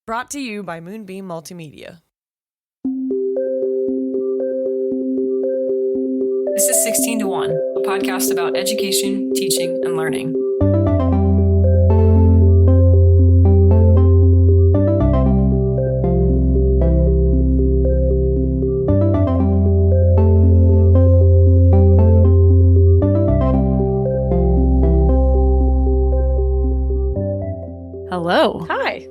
Brought to you by Moonbeam Multimedia. This is 16 to 1, a podcast about education, teaching, and learning. Hello. Hi.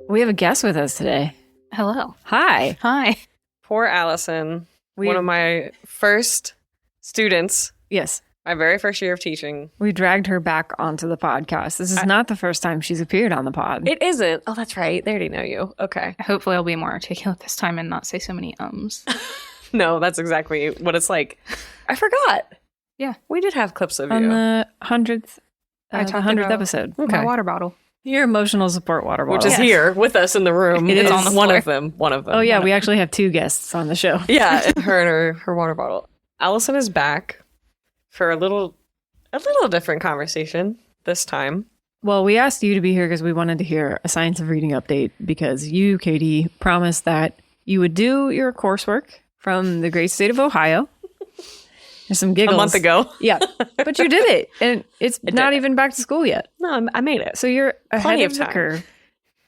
We have a guest with us today. Hello. Hi. Hi. Poor Allyson, one of my first students, Yes. my very first year of teaching. We dragged her back onto the podcast. This is not the first time she's appeared on the pod. It isn't. Oh, that's right. They already know you. Okay. Hopefully I'll be more articulate this time and not say so many ums. No, that's exactly what it's like. I forgot. Yeah. We did have clips of on you. the 100th, I the talked 100th about episode. Okay. My water bottle. Your emotional support water bottle. Which is here with us in the room. It It's is. on the one of them. One of them. Oh, yeah. One We of actually have two guests on the show. Yeah, and her water bottle. Allyson is back for a little different conversation this time. Well, we asked you to be here because we wanted to hear a science of reading update because you, Katie, promised that you would do your coursework from the great state of Ohio. There's some giggles. A month ago. Yeah. But you did it. And it's not did. even back to school yet. No, I made it. So you're ahead Plenty of of the time. curve.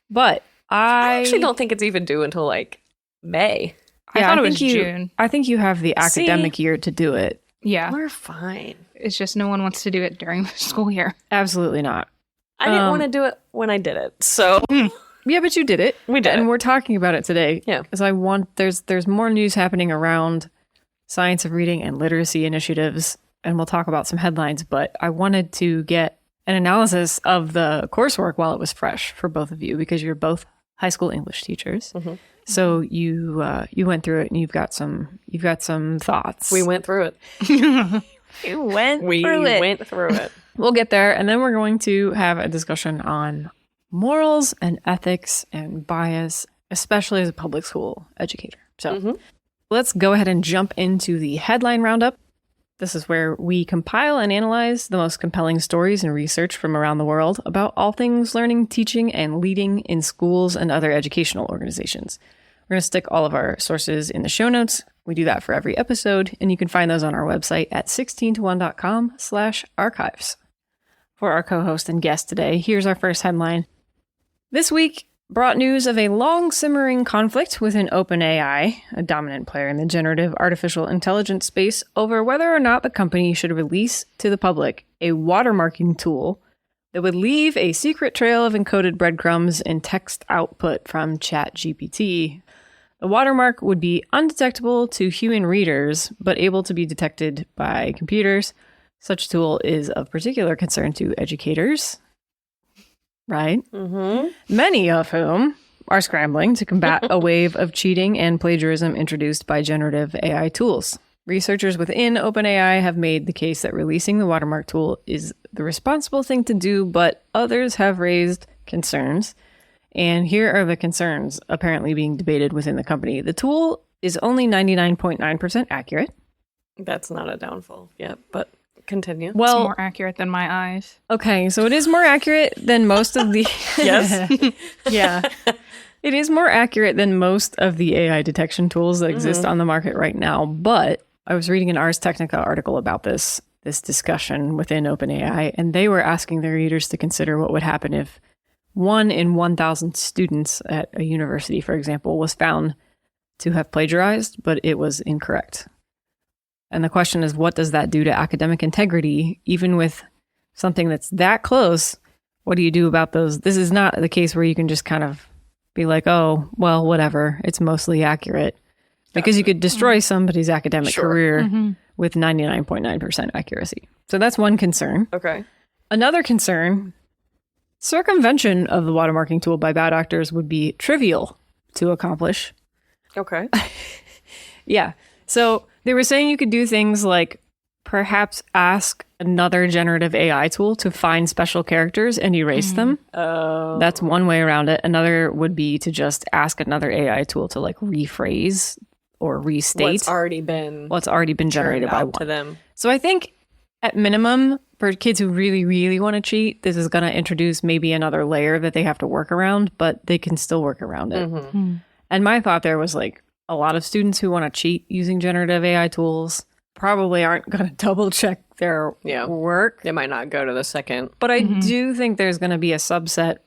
But I actually don't think it's even due until like May. I thought it was think June. I think you have the academic year to do it. Yeah. We're fine. It's just no one wants to do it during the school year. Absolutely not. I didn't want to do it when I did it. So Yeah, but you did it. We did And it. we're talking about it today. Yeah. Because there's more news happening around science of reading and literacy initiatives. And we'll talk about some headlines, but I wanted to get an analysis of the coursework while it was fresh for both of you because you're both high school English teachers. Mm-hmm. So you went through it and you've got some thoughts. we went through it. You went We through it. went through it. We'll get there, and then we're going to have a discussion on morals and ethics and bias, especially as a public school educator. So let's go ahead and jump into the headline roundup. This is where we compile and analyze the most compelling stories and research from around the world about all things learning, teaching, and leading in schools and other educational organizations. We're going to stick all of our sources in the show notes. We do that for every episode, and you can find those on our website at 16to1.com/archives. For our co-host and guest today, here's our first headline. This week brought news of a long-simmering conflict within OpenAI, a dominant player in the generative artificial intelligence space, over whether or not the company should release to the public a watermarking tool that would leave a secret trail of encoded breadcrumbs and text output from ChatGPT. The watermark would be undetectable to human readers, but able to be detected by computers. Such tool is of particular concern to educators, right? Mm-hmm. Many of whom are scrambling to combat a wave of cheating and plagiarism introduced by generative AI tools. Researchers within OpenAI have made the case that releasing the watermark tool is the responsible thing to do, but others have raised concerns. And here are the concerns apparently being debated within the company. The tool is only 99.9% accurate. That's not a downfall yet, but continue. It's Well, more accurate than my eyes. okay, so it is more accurate than most of the... Yes. Yeah. It is more accurate than most of the AI detection tools that exist on the market right now. But I was reading an Ars Technica article about this discussion within OpenAI, and they were asking their readers to consider what would happen if 1 in 1,000 students at a university, for example, was found to have plagiarized, but it was incorrect. And the question is, what does that do to academic integrity, even with something that's that close? What do you do about those? This is not the case where you can just kind of be like, oh, well, whatever. It's mostly accurate. Because you could destroy somebody's academic career with 99.9% accuracy. So that's one concern. Okay. Another concern, circumvention of the watermarking tool by bad actors would be trivial to accomplish. Okay. Yeah. So they were saying you could do things like perhaps ask another generative AI tool to find special characters and erase them. Oh. That's one way around it. Another would be to just ask another AI tool to like rephrase or restate what's already been generated by to one. them. So I think at minimum, for kids who really, really want to cheat, this is going to introduce maybe another layer that they have to work around, but they can still work around it. And my thought there was like a lot of students who want to cheat using generative AI tools probably aren't going to double check their work. They might not go to the second. But I do think there's going to be a subset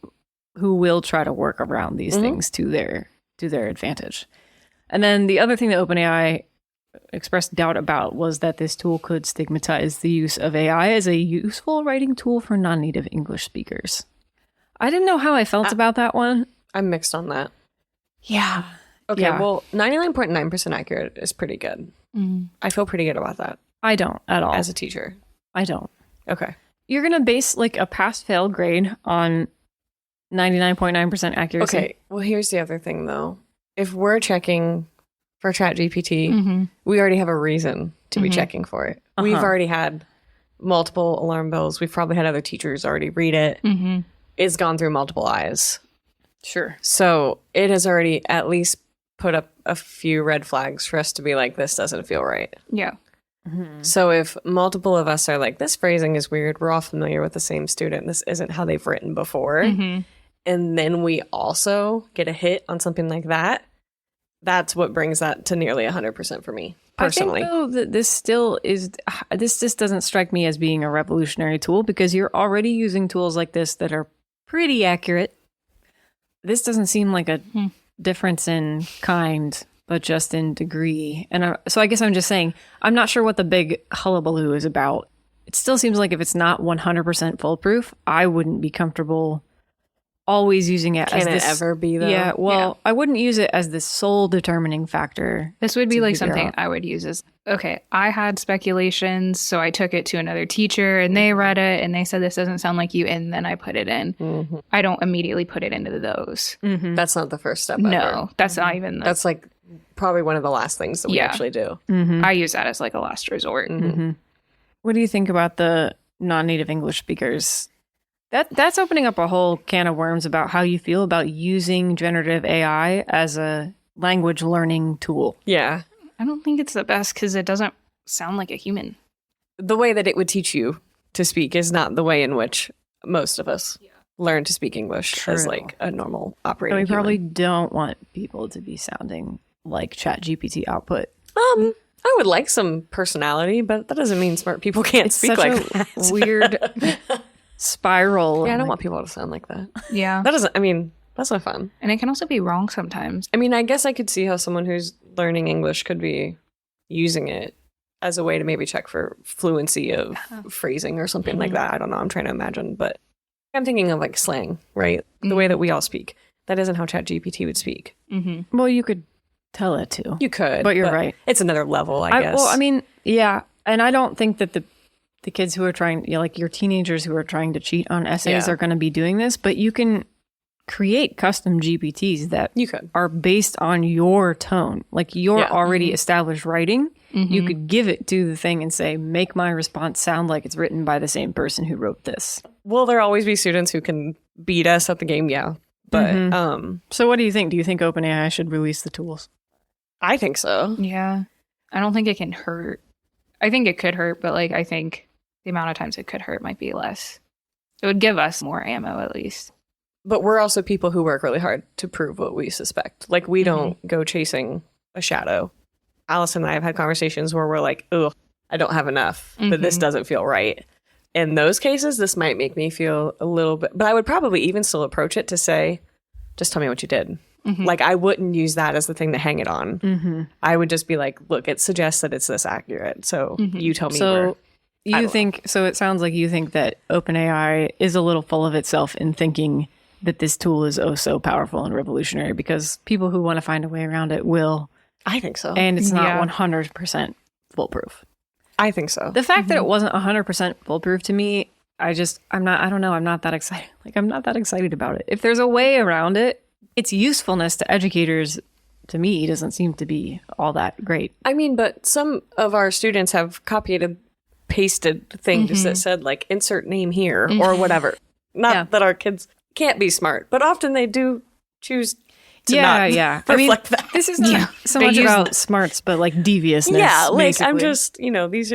who will try to work around these things to their advantage. And then the other thing that OpenAI expressed doubt about was that this tool could stigmatize the use of AI as a useful writing tool for non-native English speakers. I didn't know how I felt about that one. I'm mixed on that. Yeah. Okay, Yeah. well, 99.9% accurate is pretty good. I feel pretty good about that I don't at all. as a teacher. I don't. Okay. You're going to base like a pass-fail grade on 99.9% accuracy. Okay, well, here's the other thing, though. If we're checking for ChatGPT, we already have a reason to be checking for it. We've already had multiple alarm bells. We've probably had other teachers already read it. It's gone through multiple eyes. Sure. So it has already at least put up a few red flags for us to be like, this doesn't feel right. Yeah. So if multiple of us are like, this phrasing is weird, we're all familiar with the same student, this isn't how they've written before, and then we also get a hit on something like that, that's what brings that to nearly 100% for me, personally. I think, though, that this just doesn't strike me as being a revolutionary tool because you're already using tools like this that are pretty accurate. This doesn't seem like a difference in kind, but just in degree. And so I guess I'm just saying, I'm not sure what the big hullabaloo is about. It still seems like if it's not 100% foolproof, I wouldn't be comfortable always using it as this. Can it ever be, though? Yeah, well, I wouldn't use it as the sole determining factor. This would be to like figure something out. I would use as, okay, I had speculations, so I took it to another teacher and they read it and they said this doesn't sound like you, and then I put it in. I don't immediately put it into those. That's not the first step ever. No, that's not even That's like probably one of the last things that we Yeah. actually do. I use that as like a last resort. What do you think about the non-native English speakers? That's opening up a whole can of worms about how you feel about using generative AI as a language learning tool. Yeah. I don't think it's the best because it doesn't sound like a human. The way that it would teach you to speak is not the way in which most of us learn to speak English as True. like a normal So operating we probably human. don't want people to be sounding like ChatGPT output. I would like some personality, but that doesn't mean smart people can't speak Such like a that. weird spiral. Yeah, I don't Like, want people to sound like that. Yeah. That doesn't, I mean, that's not fun. And it can also be wrong sometimes. I mean, I guess I could see how someone who's learning English could be using it as a way to maybe check for fluency of phrasing or something like that. I don't know. I'm trying to imagine, but I'm thinking of like slang, right? The way that we all speak. That isn't how ChatGPT would speak. Well, you could tell it to. You could, But you're right. It's another level, I guess. Well, I mean, yeah. And I don't think that the kids who are trying, like your teenagers who are trying to cheat on essays Yeah. are going to be doing this, but you can create custom GPTs that You could. are based on your tone, like your already established writing. You could give it to the thing and say, make my response sound like it's written by the same person who wrote this. Will there always be students who can beat us at the game? Yeah. But So what do you think? Do you think OpenAI should release the tools? I think so. Yeah. I don't think it can hurt. I think it could hurt, but like I think the amount of times it could hurt might be less. It would give us more ammo at least. But we're also people who work really hard to prove what we suspect. Like, we don't go chasing a shadow. Allyson and I have had conversations where we're like, ugh, I don't have enough, but this doesn't feel right. In those cases, this might make me feel a little bit, but I would probably even still approach it to say, just tell me what you did. Like, I wouldn't use that as the thing to hang it on. I would just be like, look, it suggests that it's this accurate. So you tell me where. So you think, so it sounds like you think that OpenAI is a little full of itself in thinking that this tool is oh so powerful and revolutionary because people who want to find a way around it will. I think so. And it's not Yeah. 100% foolproof. I think so. The fact that it wasn't 100% foolproof to me, I don't know. I'm not that excited. Like, I'm not that excited about it. If there's a way around it, its usefulness to educators, to me, doesn't seem to be all that great. I mean, but some of our students have copied and pasted things that said, like, insert name here or whatever. Not Yeah. that our kids can't be smart, but often they do choose to not reflect that. This is not so much about smarts, but like deviousness. Yeah, like basically. I'm just,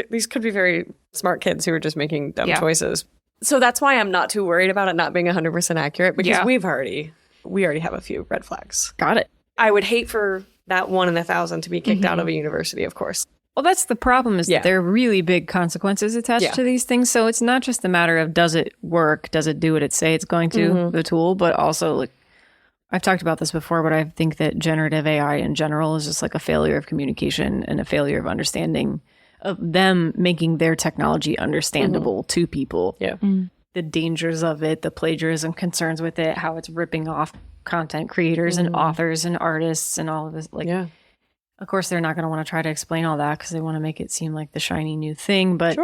these could be very smart kids who are just making dumb choices. So that's why I'm not too worried about it not being 100% accurate, because we already have a few red flags. Got it. I would hate for that 1 in 1,000 to be kicked out of a university, of course. Well, that's the problem, is that there are really big consequences attached to these things. So it's not just a matter of, does it work? Does it do what it say it's going to, the tool? But also, like, I've talked about this before, but I think that generative AI in general is just like a failure of communication and a failure of understanding, of them making their technology understandable to people. Yeah. The dangers of it, the plagiarism concerns with it, how it's ripping off content creators and authors and artists and all of this. Like, of course, they're not going to want to try to explain all that because they want to make it seem like the shiny new thing. But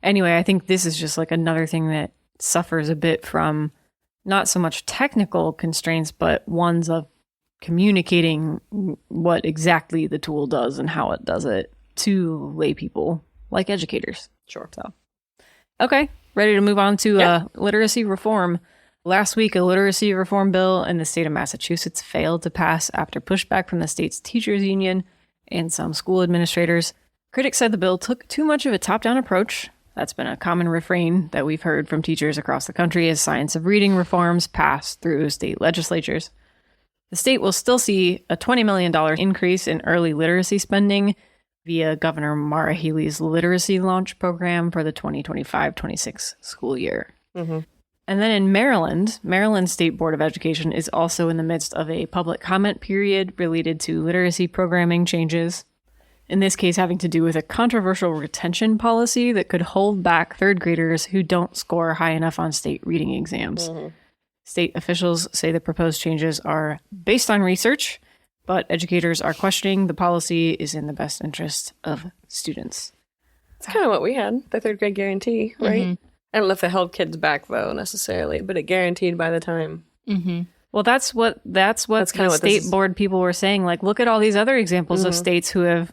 anyway, I think this is just like another thing that suffers a bit from not so much technical constraints, but ones of communicating what exactly the tool does and how it does it to lay people like educators. Sure. So, okay, ready to move on to literacy reform. Last week, a literacy reform bill in the state of Massachusetts failed to pass after pushback from the state's teachers union and some school administrators. Critics said the bill took too much of a top-down approach. That's been a common refrain that we've heard from teachers across the country as science of reading reforms pass through state legislatures. The state will still see a $20 million increase in early literacy spending via Governor Maura Healey's Literacy Launch Program for the 2025-26 school year. And then in Maryland, Maryland State Board of Education is also in the midst of a public comment period related to literacy programming changes. In this case, having to do with a controversial retention policy that could hold back third graders who don't score high enough on state reading exams. State officials say the proposed changes are based on research, but educators are questioning the policy is in the best interest of students. That's kind of what we had, the third grade guarantee, right? I don't know if it held kids back, though, necessarily, but it guaranteed by the time. Well, that's what the state board people were saying. Like, look at all these other examples of states who have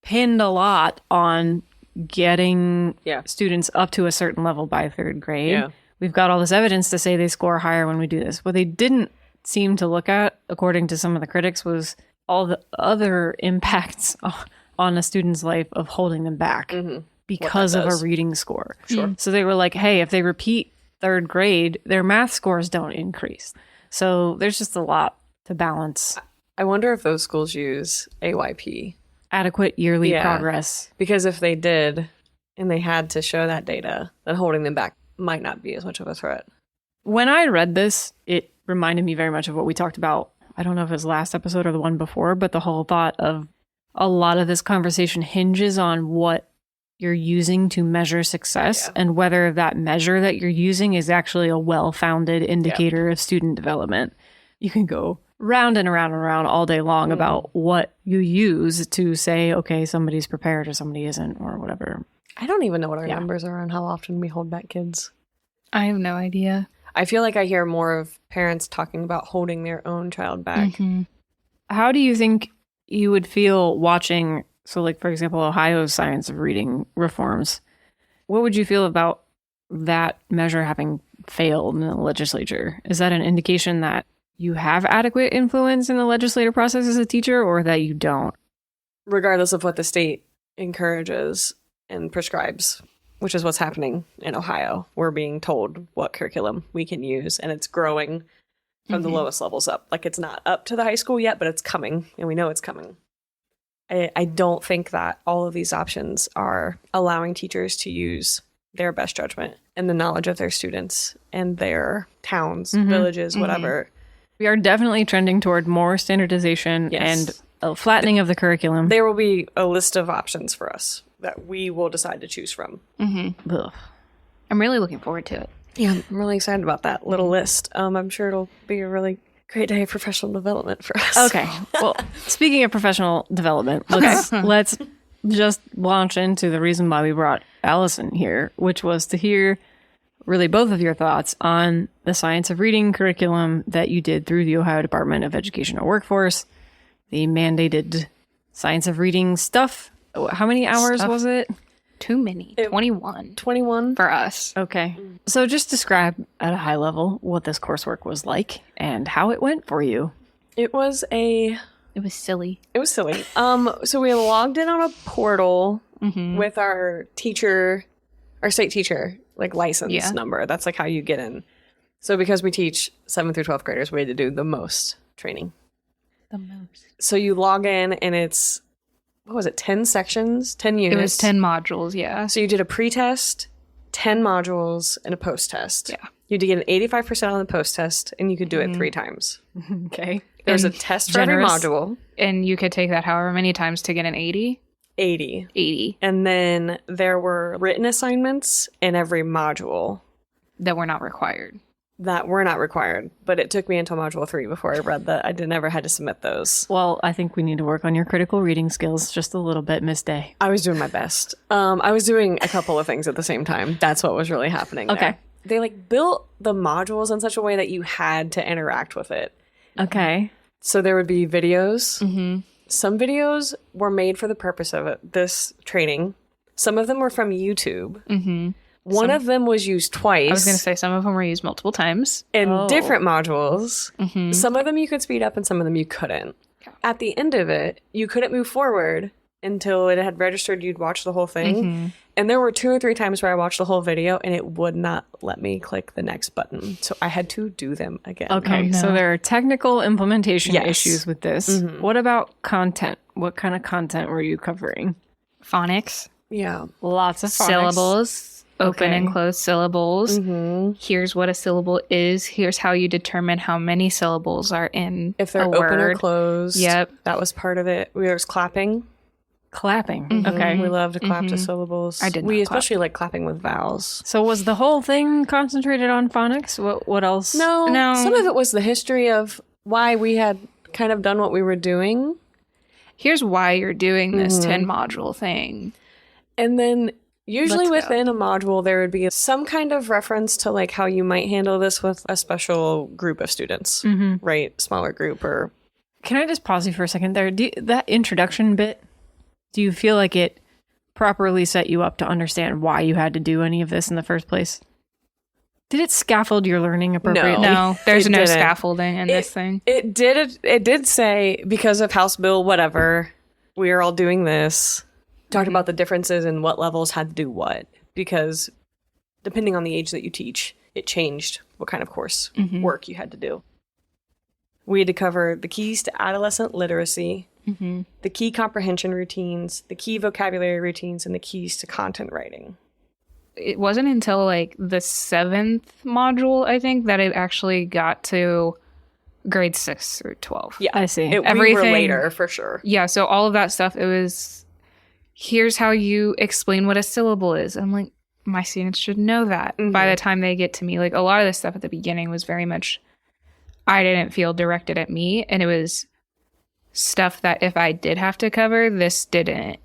pinned a lot on getting students up to a certain level by third grade. We've got all this evidence to say they score higher when we do this. What they didn't seem to look at, according to some of the critics, was all the other impacts on a student's life of holding them back. Because of a reading score. So they were like, hey, if they repeat third grade, their math scores don't increase. So there's just a lot to balance. I wonder if those schools use AYP. Adequate yearly progress. Because if they did, and they had to show that data, then holding them back might not be as much of a threat. When I read this, it reminded me very much of what we talked about. I don't know if it was last episode or the one before, but the whole thought of a lot of this conversation hinges on what you're using to measure success and whether that measure that you're using is actually a well-founded indicator of student development. You can go round and around and around all day long about what you use to say, okay, somebody's prepared or somebody isn't or whatever. I don't even know what our numbers are on how often we hold back kids. I have no idea. I feel like I hear more of parents talking about holding their own child back. How do you think you would feel watching, so like, for example, Ohio's science of reading reforms? What would you feel about that measure having failed in the legislature? Is that an indication that you have adequate influence in the legislative process as a teacher, or that you don't? Regardless of what the state encourages and prescribes, which is what's happening in Ohio. We're being told what curriculum we can use, and it's growing from the lowest levels up. Like, it's not up to the high school yet, but it's coming, and we know it's coming. I don't think that all of these options are allowing teachers to use their best judgment and the knowledge of their students and their towns, villages, whatever. We are definitely trending toward more standardization and a flattening of the curriculum. There will be a list of options for us that we will decide to choose from. I'm really looking forward to it. Yeah, I'm really excited about that little list. I'm sure it'll be a really great day of professional development for us. Okay. Well, speaking of professional development, let's just launch into the reason why we brought Allyson here, which was to hear really both of your thoughts on the science of reading curriculum that you did through the Ohio Department of Education and Workforce, the mandated science of reading stuff. How many hours was it? Too many. 21. 21 for us. Okay. So just describe at a high level what this coursework was like and how it went for you. It was silly. silly. So we logged in on a portal with our teacher, our state teacher, like license number. That's like how you get in. So because we teach 7th through 12th graders, we had to do the most training. The most. So you log in and it's, what was it, 10 sections, 10 units? It was 10 modules, yeah. So you did a pre-test, 10 modules, and a post-test. Yeah. You had to get an 85% on the post-test, and you could do it 3 times. Okay. There was a test for every module. And you could take that however many times to get an 80? 80. 80. And then there were written assignments in every module. That were not required. That were not required. But it took me until module 3 before I read that. I never had to submit those. Well, I think we need to work on your critical reading skills just a little bit, Miss Day. I was doing my best. I was doing a couple of things at the same time. That's what was really happening there. Okay. They like built the modules in such a way that you had to interact with it. Okay. So there would be videos. Some videos were made for the purpose of this training. Some of them were from YouTube. One of them was used twice. I was going to say some of them were used multiple times. In different modules. Some of them you could speed up and some of them you couldn't. Yeah. At the end of it, you couldn't move forward until it had registered you'd watch the whole thing. And there were 2 or 3 times where I watched the whole video and it would not let me click the next button. So I had to do them again. Okay. Oh, no. So there are technical implementation Yes. issues with this. What about content? What kind of content were you covering? Phonics. Yeah. Lots of phonics. Syllables. Open Okay. and closed syllables. Here's what a syllable is. Here's how you determine how many syllables are in If they're a open word. or closed. Yep. That was part of it. There was clapping. Clapping. Okay. We love to clap to syllables. I did not We clap. especially like clapping with vowels. So was the whole thing concentrated on phonics? What else? No. No. Some of it was the history of why we had kind of done what we were doing. Here's why you're doing this 10 module thing. And then usually Let's go. within a module, there would be some kind of reference to like how you might handle this with a special group of students, right? Smaller group or... Can I just pause you for a second there? That introduction bit, do you feel like it properly set you up to understand why you had to do any of this in the first place? Did it scaffold your learning appropriately? No, there's It no didn't. scaffolding in this thing. It did say, because of House Bill whatever, we are all doing this. Talked about the differences in what levels had to do what. Because depending on the age that you teach, it changed what kind of course work you had to do. We had to cover the keys to adolescent literacy, the key comprehension routines, the key vocabulary routines, and the keys to content writing. It wasn't until like the 7th module, I think, that it actually got to grade 6 or 12. Yeah, I see. We were Everything- later, for sure. Yeah, so all of that stuff, it was, here's how you explain what a syllable is. I'm like, my students should know that by the time they get to me. Like, a lot of this stuff at the beginning was very much, I didn't feel directed at me, and it was stuff that if I did have to cover, this didn't.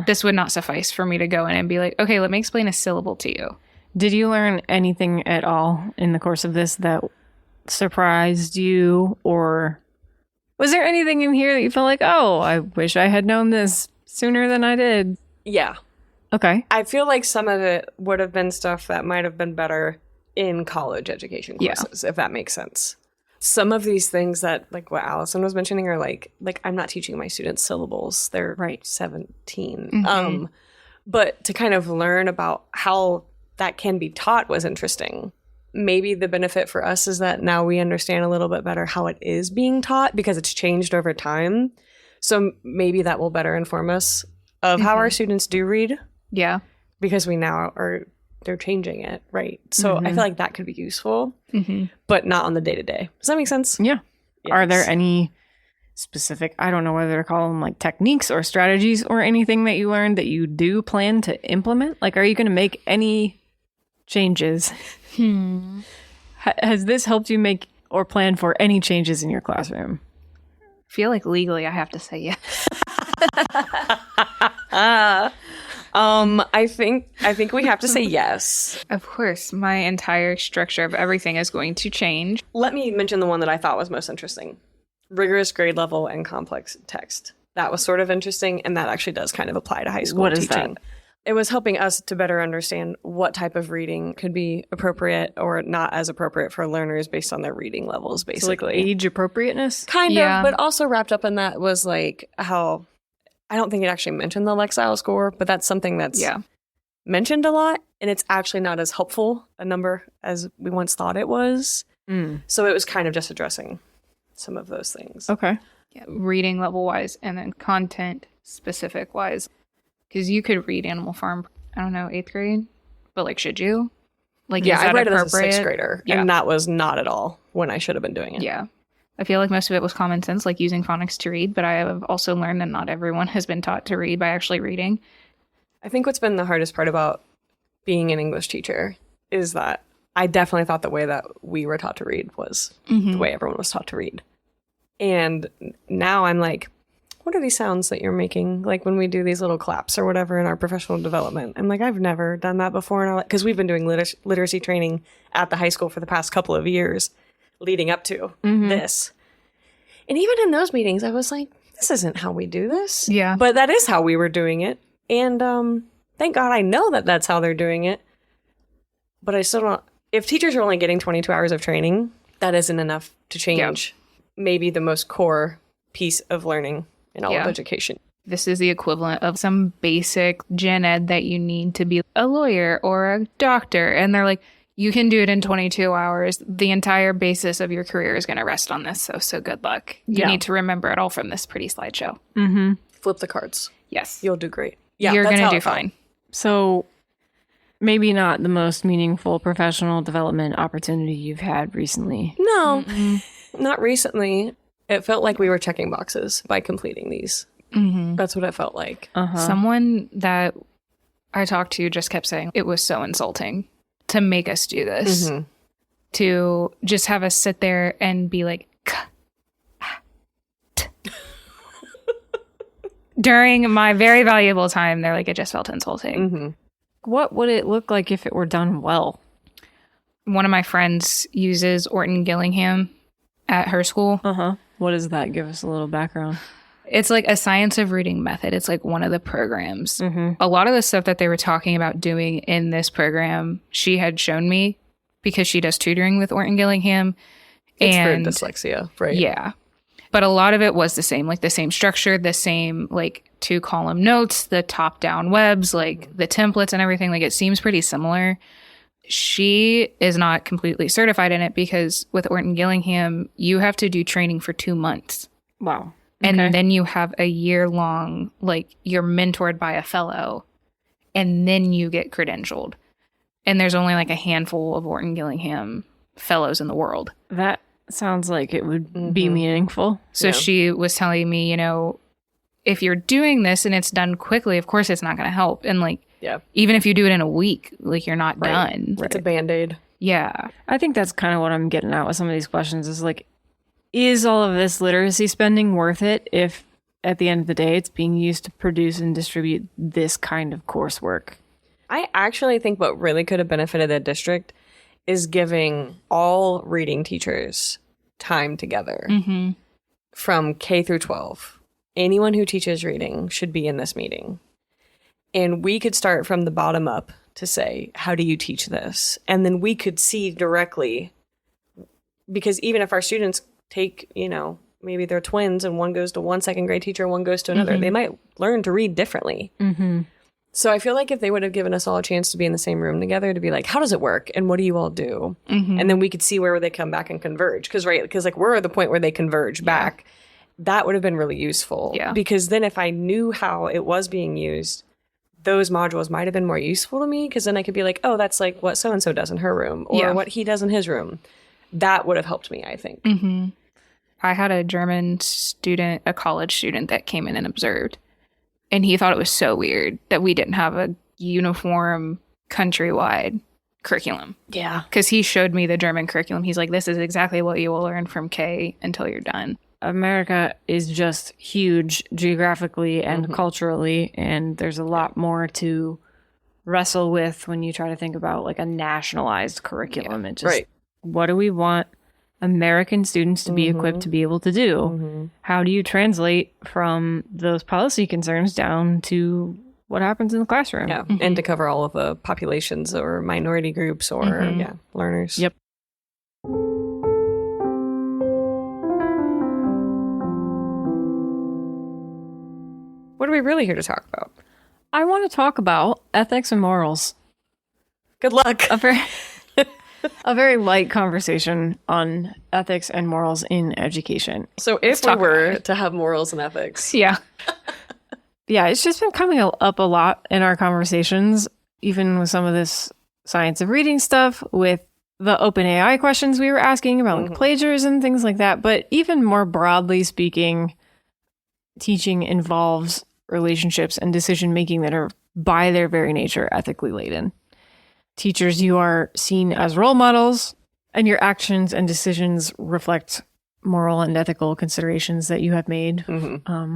This would not suffice for me to go in and be like, okay, let me explain a syllable to you. Did you learn anything at all in the course of this that surprised you? Or was there anything in here that you felt like, oh, I wish I had known this sooner than I did? Yeah. Okay. I feel like some of it would have been stuff that might have been better in college education courses, if that makes sense. Some of these things that, like what Allyson was mentioning, are like I'm not teaching my students syllables. They're 17. But to kind of learn about how that can be taught was interesting. Maybe the benefit for us is that now we understand a little bit better how it is being taught because it's changed over time. So maybe that will better inform us of how our students do read. Yeah. Because we now they're changing it, right? So I feel like that could be useful, but not on the day-to-day. Does that make sense? Yeah. Yes. Are there any specific, I don't know whether to call them like techniques or strategies or anything that you learned that you do plan to implement? Like, are you going to make any changes? Has this helped you make or plan for any changes in your classroom? I feel like legally I have to say yes. I think we have to say yes. Of course, my entire structure of everything is going to change. Let me mention the one that I thought was most interesting. Rigorous grade level and complex text. That was sort of interesting, and that actually does kind of apply to high school What is teaching. that? it was helping us to better understand what type of reading could be appropriate or not as appropriate for learners based on their reading levels, basically. So like age appropriateness? Kind Yeah. of, but also wrapped up in that was like how, I don't think it actually mentioned the Lexile score, but that's something that's mentioned a lot, and it's actually not as helpful a number as we once thought it was. So it was kind of just addressing some of those things. Okay. Yeah, reading level wise and then content specific wise. Because you could read Animal Farm, I don't know, 8th grade, but like, should you? Like, Yeah, is that I read it as a appropriate? 6th grader, Yeah. and that was not at all when I should have been doing it. Yeah. I feel like most of it was common sense, like using phonics to read, but I have also learned that not everyone has been taught to read by actually reading. I think what's been the hardest part about being an English teacher is that I definitely thought the way that we were taught to read was the way everyone was taught to read. And now I'm like, what are these sounds that you're making? Like when we do these little claps or whatever in our professional development. I'm like, I've never done that before. Because we've been doing literacy training at the high school for the past couple of years leading up to this. And even in those meetings, I was like, this isn't how we do this. Yeah. But that is how we were doing it. And thank God I know that that's how they're doing it. But I still don't. If teachers are only getting 22 hours of training, that isn't enough to change maybe the most core piece of learning in all of education. This is the equivalent of some basic gen ed that you need to be a lawyer or a doctor. And they're like, you can do it in 22 hours. The entire basis of your career is going to rest on this. So good luck. You need to remember it all from this pretty slideshow. Flip the cards. Yes. You'll do great. Yeah, You're that's going how to do it felt. fine. So maybe not the most meaningful professional development opportunity you've had recently. No, not recently. It felt like we were checking boxes by completing these. That's what it felt like. Someone that I talked to just kept saying it was so insulting to make us do this, to just have us sit there and be like, during my very valuable time, they're like, it just felt insulting. What would it look like if it were done well? One of my friends uses Orton Gillingham at her school. What is that? Give us a little background. It's like a science of reading method. It's like one of the programs. A lot of the stuff that they were talking about doing in this program, she had shown me because she does tutoring with Orton Gillingham. It's and for dyslexia, right? Yeah. But a lot of it was the same, like the same structure, the same like 2-column notes, the top-down webs, like the templates and everything. Like it seems pretty similar. She is not completely certified in it because with Orton Gillingham, you have to do training for 2 months. Wow. And then you have a year-long, like you're mentored by a fellow, and then you get credentialed. And there's only like a handful of Orton Gillingham fellows in the world. That sounds like it would be meaningful. So she was telling me, you know, if you're doing this and it's done quickly, of course it's not going to help. And like, even if you do it in a week, like you're not done. It's a Band-Aid. Yeah. I think that's kind of what I'm getting at with some of these questions is like, is all of this literacy spending worth it if at the end of the day it's being used to produce and distribute this kind of coursework? I actually think what really could have benefited the district is giving all reading teachers time together from K through 12. Anyone who teaches reading should be in this meeting. And we could start from the bottom up to say, how do you teach this? And then we could see directly, because even if our students take, you know, maybe they're twins and one goes to one second grade teacher, one goes to another, they might learn to read differently. So I feel like if they would have given us all a chance to be in the same room together to be like, how does it work? And what do you all do? And then we could see where they come back and converge. Because like we're at the point where they converge back. That would have been really useful. Yeah. Because then if I knew how it was being used, those modules might have been more useful to me. Because then I could be like, oh, that's like what so-and-so does in her room. Or what he does in his room. That would have helped me, I think. I had a German student, a college student that came in and observed. And he thought it was so weird that we didn't have a uniform countrywide curriculum. Yeah. Because he showed me the German curriculum. He's like, this is exactly what you will learn from K until you're done. America is just huge geographically and culturally, and there's a lot more to wrestle with when you try to think about like a nationalized curriculum. It just, what do we want American students to be equipped to be able to do? How do you translate from those policy concerns down to what happens in the classroom. Yeah. And to cover all of the populations or minority groups or learners. Yep. What are we really here to talk about? I want to talk about ethics and morals. Good luck. A very light conversation on ethics and morals in education. So if we were to have morals and ethics. Yeah. Yeah, it's just been coming up a lot in our conversations, even with some of this science of reading stuff, with the open AI questions we were asking about like plagiarism and things like that. But even more broadly speaking, teaching involves relationships and decision making that are by their very nature ethically laden. Teachers, you are seen as role models, and your actions and decisions reflect moral and ethical considerations that you have made,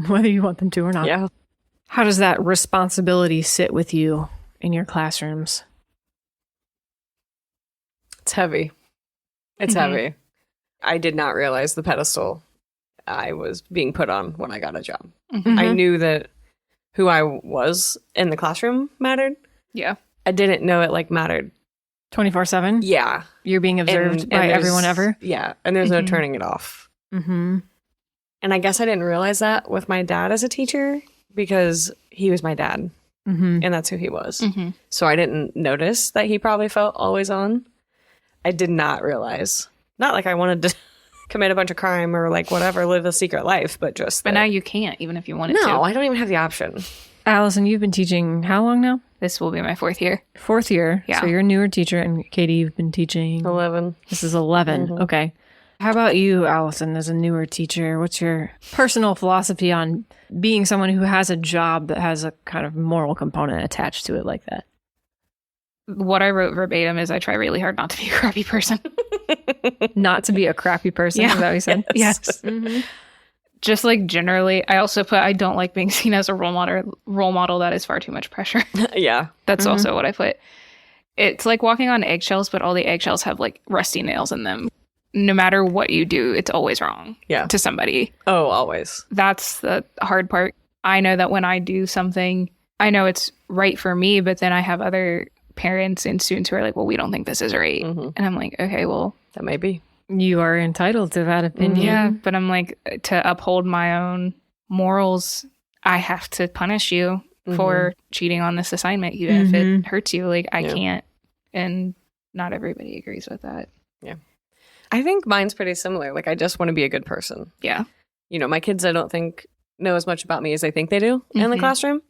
whether you want them to or not. Yeah. How does that responsibility sit with you in your classrooms? It's heavy. It's heavy. I did not realize the pedestal I was being put on when I got a job. I knew that who I was in the classroom mattered. Yeah. I didn't know it like mattered 24/7? Yeah. You're being observed And by there's- everyone ever? Yeah. And there's no turning it off. Mm-hmm. And I guess I didn't realize that with my dad as a teacher because he was my dad Mm-hmm. and that's who he was. So I didn't notice that he probably felt always on. I did not realize. Not like I wanted to commit a bunch of crime or like whatever, live a secret life, but just But that- now you can't, even if you wanted to. No, I don't even have the option. Allyson, you've been teaching how long now? This will be my 4th year. 4th year. Yeah. So you're a newer teacher, and Katie, you've been teaching. 11. This is 11. Okay. How about you, Allyson, as a newer teacher? What's your personal philosophy on being someone who has a job that has a kind of moral component attached to it like that? What I wrote verbatim is I try really hard not to be a crappy person. Not to be a crappy person, is that what you said? Yes. Just like generally, I also put I don't like being seen as a role model that is far too much pressure. Yeah. That's also what I put. It's like walking on eggshells, but all the eggshells have like rusty nails in them. No matter what you do, it's always wrong to somebody. Oh, always. That's the hard part. I know that when I do something, I know it's right for me, but then I have other parents and students who are like, well, we don't think this is right. And I'm like, okay, well, That may be. You are entitled to that opinion. yeah, but I'm like, to uphold my own morals, I have to punish you for cheating on this assignment, even if it hurts you. Like, I can't. And not everybody agrees with that. Yeah. I think mine's pretty similar. Like, I just want to be a good person. Yeah. You know, my kids, I don't think, know as much about me as they think they do in the classroom.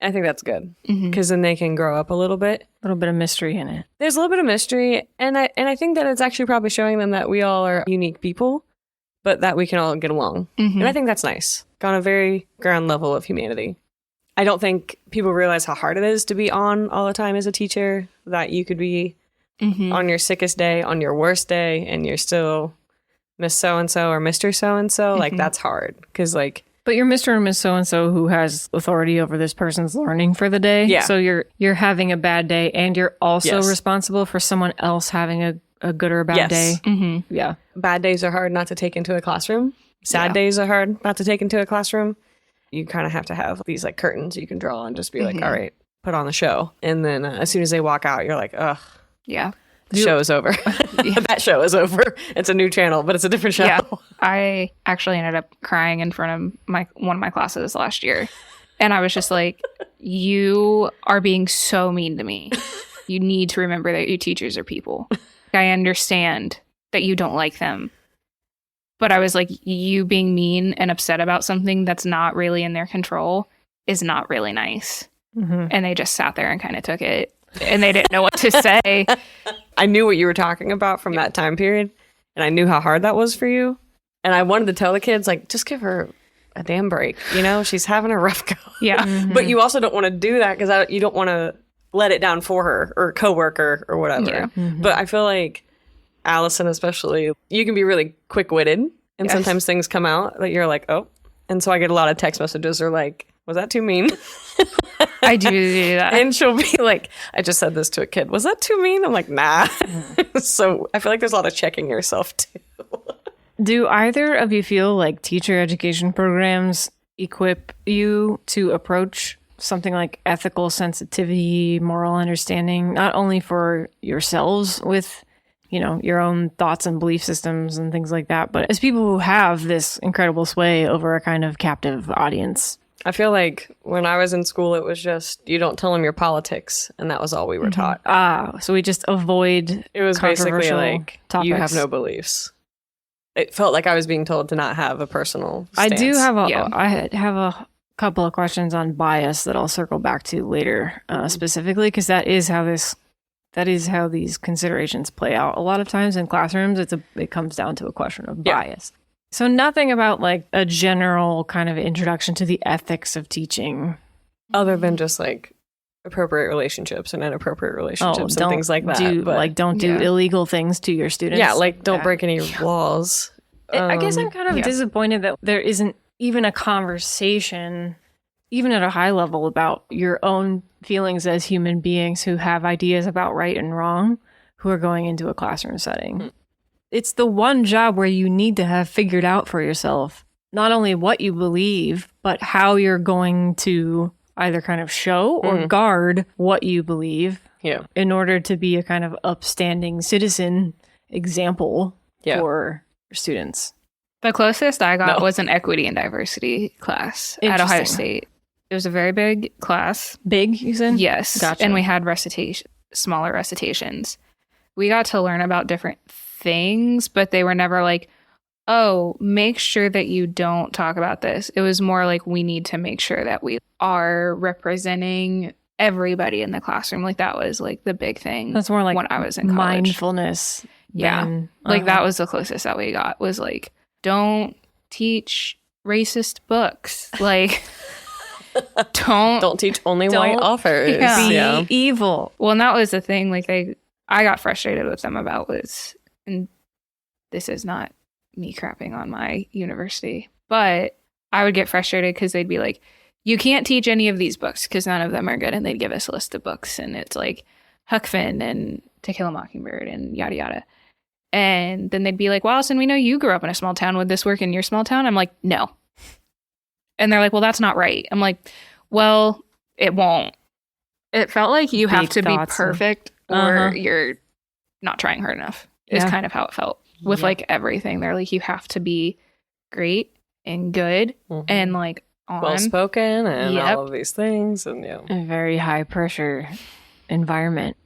I think that's good because then they can grow up a little bit. A little bit of mystery in it. There's a little bit of mystery, and I think that it's actually probably showing them that we all are unique people, but that we can all get along. And I think that's nice on a very ground level of humanity. I don't think people realize how hard it is to be on all the time as a teacher, that you could be on your sickest day, on your worst day, and you're still Miss So-and-so or Mr. So-and-so. Like, that's hard because, like, But you're Mr. and Miss So-and-so who has authority over this person's learning for the day. Yeah. So you're having a bad day, and you're also responsible for someone else having a good or a bad day. Yeah. bad days are hard not to take into a classroom. Sad days are hard not to take into a classroom. You kind of have to have these like curtains you can draw and just be like, all right, put on the show. And then as soon as they walk out, you're like, ugh, Yeah. the show is over. That show is over. It's a new channel, but it's a different show. Yeah. I actually ended up crying in front of one of my classes last year. And I was just like, you are being so mean to me. You need to remember that your teachers are people. I understand that you don't like them. But I was like, you being mean and upset about something that's not really in their control is not really nice. And they just sat there and kind of took it. And they didn't know what to say. I knew what you were talking about from that time period. And I knew how hard that was for you. And I wanted to tell the kids, like, just give her a damn break. You know, she's having a rough go. Yeah. But you also don't want to do that because you don't want to let it down for her or coworker or whatever. Yeah. But I feel like Allyson, especially, you can be really quick-witted. And sometimes things come out that you're like, oh. And so I get a lot of text messages that are like, was that too mean? I do that. And she'll be like, I just said this to a kid. Was that too mean? I'm like, nah. So I feel like there's a lot of checking yourself too. Do either of you feel like teacher education programs equip you to approach something like ethical sensitivity, moral understanding, not only for yourselves with, your own thoughts and belief systems and things like that, but as people who have this incredible sway over a kind of captive audience. I feel like when I was in school, it was just, you don't tell them your politics, and that was all we were taught. So we just avoid It was basically controversial like, topics. you have no beliefs. It felt like I was being told to not have a personal stance. I do have I have a couple of questions on bias that I'll circle back to later, specifically, because that is how these considerations play out. A lot of times in classrooms, it comes down to a question of bias. So nothing about like a general kind of introduction to the ethics of teaching, other than just like appropriate relationships and inappropriate relationships and things like that. Don't do illegal things to your students. Yeah, like don't break any laws. I guess I'm kind of disappointed that there isn't even a conversation, even at a high level, about your own feelings as human beings who have ideas about right and wrong, who are going into a classroom setting. It's the one job where you need to have figured out for yourself not only what you believe, but how you're going to either kind of show or guard what you believe in order to be a kind of upstanding citizen example for your students. The closest I got was an equity and diversity class at Ohio State. It was a very big class. Big, you said? Yes. Gotcha. And we had smaller recitations. We got to learn about different things, but they were never like, oh, make sure that you don't talk about this. It was more like, we need to make sure that we are representing everybody in the classroom. Like that was like the big thing. That's more like when I was in college. Mindfulness. Yeah. Like that was the closest that we got, was like, don't teach racist books. Like don't teach only white authors. Be evil. Well, and that was the thing, like I got frustrated with them about was, and this is not me crapping on my university, but I would get frustrated because they'd be like, you can't teach any of these books because none of them are good, and they'd give us a list of books, and it's like Huck Finn and To Kill a Mockingbird and yada yada. And then they'd be like, well, Allyson, we know you grew up in a small town. Would this work in your small town? I'm like, no. And they're like, well, that's not right. I'm like, well, it won't. It felt like you have to be perfect or you're not trying hard enough is kind of how it felt with like everything. They're like, you have to be great and good and like well-spoken and all of these things. And a very high pressure environment.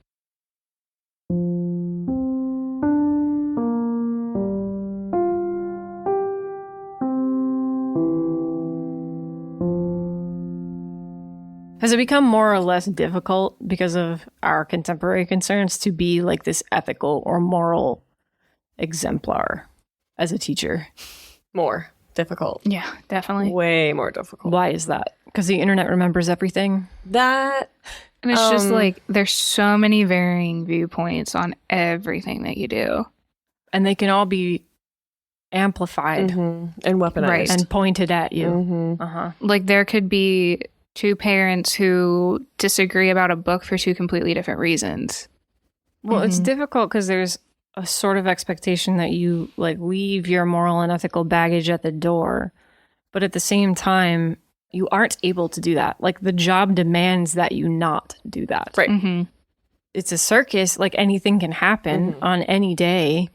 Has it become more or less difficult because of our contemporary concerns to be like this ethical or moral exemplar as a teacher? More difficult. Yeah, definitely. Way more difficult. Why is that? Because the internet remembers everything? That... And it's just like, there's so many varying viewpoints on everything that you do. And they can all be amplified. And weaponized. Right. And pointed at you. Like there could be two parents who disagree about a book for two completely different reasons. Well, it's difficult because there's a sort of expectation that you like leave your moral and ethical baggage at the door. But at the same time, you aren't able to do that. Like the job demands that you not do that. Right. It's a circus. Like anything can happen on any day.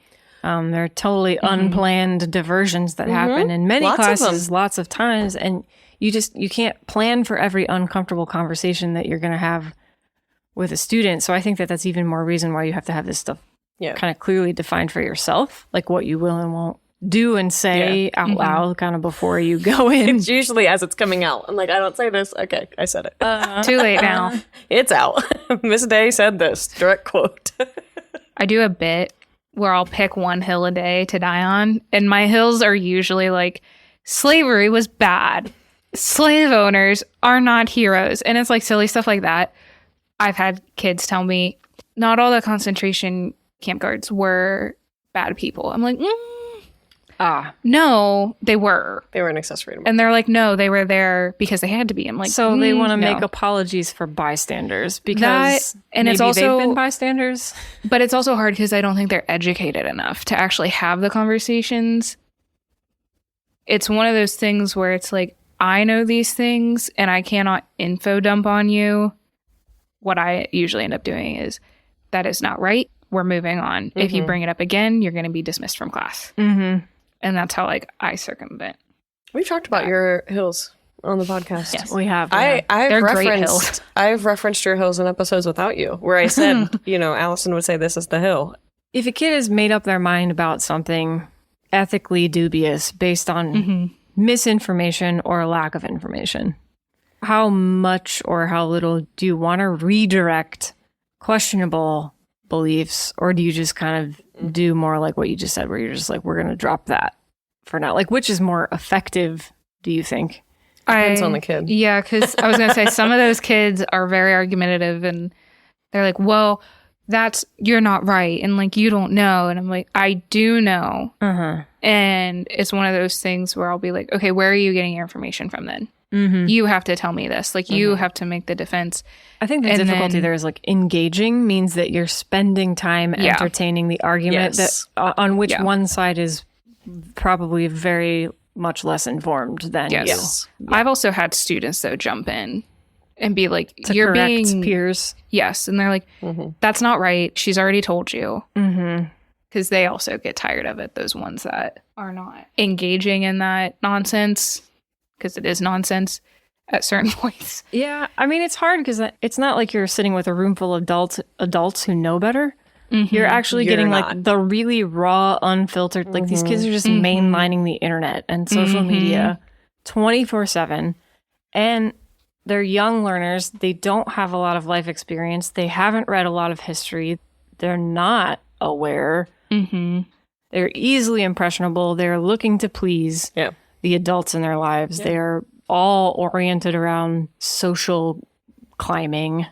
There are totally unplanned diversions that happen in many classes, lots of times. And you can't plan for every uncomfortable conversation that you're going to have with a student. So I think that that's even more reason why you have to have this stuff kind of clearly defined for yourself, like what you will and won't do and say out loud kind of before you go in. It's usually as it's coming out. I'm like, I don't say this. Okay, I said it. Too late now. It's out. Miss Day said this. Direct quote. I do a bit where I'll pick one hill a day to die on. And my hills are usually like, slavery was bad. Slave owners are not heroes. And it's like silly stuff like that. I've had kids tell me not all the concentration camp guards were bad people. I'm like, no, they were. They were an accessory. And they're like, no, they were there because they had to be. I'm like, so they want to make apologies for bystanders because and maybe it's also, they've been bystanders. But it's also hard because I don't think they're educated enough to actually have the conversations. It's one of those things where it's like, I know these things and I cannot info dump on you, what I usually end up doing is, that is not right. We're moving on. If you bring it up again, you're going to be dismissed from class. And that's how like I circumvent. We've talked about your hills on the podcast. Yes, we have. I've referenced your hills in episodes without you, where I said, Allyson would say this is the hill. If a kid has made up their mind about something ethically dubious based on misinformation or lack of information, how much or how little do you want to redirect questionable beliefs, or do you just kind of do more like what you just said, where you're just like, we're going to drop that for now? Like, which is more effective, do you think? Depends on the kid. Yeah, because I was going to say some of those kids are very argumentative and they're like, well, you're not right. And like, you don't know. And I'm like, I do know. And it's one of those things where I'll be like, okay, where are you getting your information from then? You have to tell me this. Like, you have to make the defense. I think the difficulty there is like engaging means that you're spending time entertaining the argument that on which one side is probably very much less informed than you. I've also had students though jump in and be like, to you're correct being peers. Yes. And they're like, that's not right. She's already told you. Because they also get tired of it, those ones that are not engaging in that nonsense, because it is nonsense at certain points. Yeah. I mean, it's hard because it's not like you're sitting with a room full of adults who know better. You're actually getting like the really raw, unfiltered, like these kids are just mainlining the internet and social media 24/7. And they're young learners. They don't have a lot of life experience. They haven't read a lot of history. They're not aware. They're easily impressionable. They're looking to please the adults in their lives. They're all oriented around social climbing.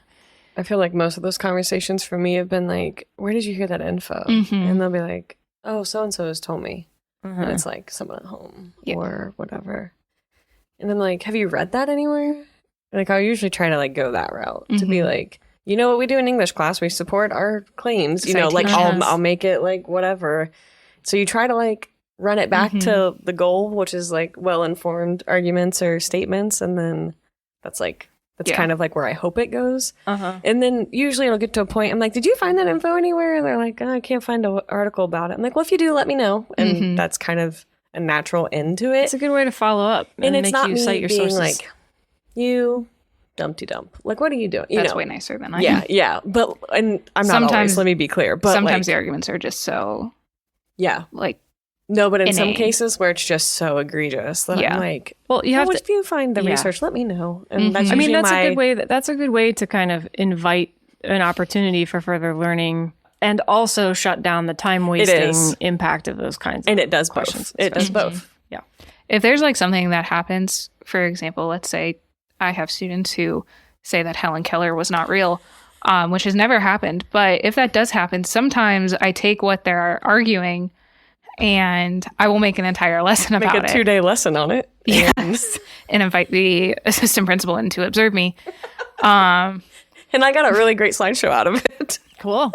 I feel like most of those conversations for me have been like, where did you hear that info? And they'll be like, oh, so-and-so has told me. And it's like someone at home or whatever. And I'm like, have you read that anywhere? Like, I'll usually try to like go that route to be like, you know what we do in English class? We support our claims, like I'll make it like whatever. So you try to like run it back to the goal, which is like well-informed arguments or statements. And then that's kind of like where I hope it goes. And then usually it'll get to a point, I'm like, did you find that info anywhere? And they're like, oh, I can't find an article about it. I'm like, well, if you do, let me know. And that's kind of a natural end to it. It's a good way to follow up. And it's make not you me cite your being sources. like, you dumpty dump. Like, what are you doing? That's way nicer than I am. Yeah. But, and I'm not always, let me be clear. But sometimes like, the arguments are just so, like, no, but in some cases where it's just so egregious that I'm like, well, you have to. If you find the research, let me know. And that's I mean, that's a good way. That's a good way to kind of invite an opportunity for further learning, and also shut down the time wasting impact of those kinds. And of it does questions. both. It does both. Yeah. If there's like something that happens, for example, let's say I have students who say that Helen Keller was not real, which has never happened. But if that does happen, sometimes I take what they're arguing and I will make an entire lesson about it. Make a 2-day lesson on it. Yes. And invite the assistant principal in to observe me. And I got a really great slideshow out of it. Cool.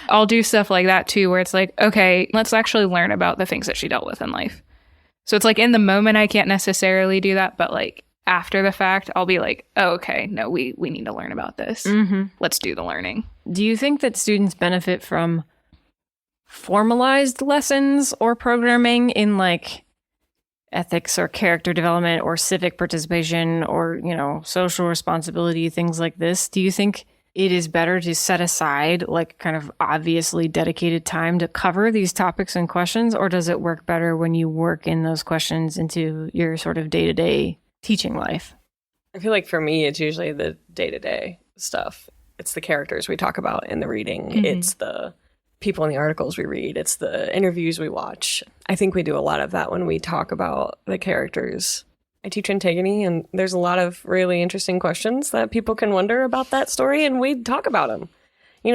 I'll do stuff like that too, where it's like, okay, let's actually learn about the things that she dealt with in life. So it's like in the moment, I can't necessarily do that, but like after the fact, I'll be like, oh, okay, no, we need to learn about this. Let's do the learning. Do you think that students benefit from formalized lessons or programming in like ethics or character development or civic participation or, social responsibility, things like this? Do you think it is better to set aside like kind of obviously dedicated time to cover these topics and questions, or does it work better when you work in those questions into your sort of day-to-day teaching life? I feel like for me, it's usually the day-to-day stuff. It's the characters we talk about in the reading. It's the people in the articles we read. It's the interviews we watch. I think we do a lot of that when we talk about the characters. I teach Antigone, and there's a lot of really interesting questions that people can wonder about that story, and we talk about them.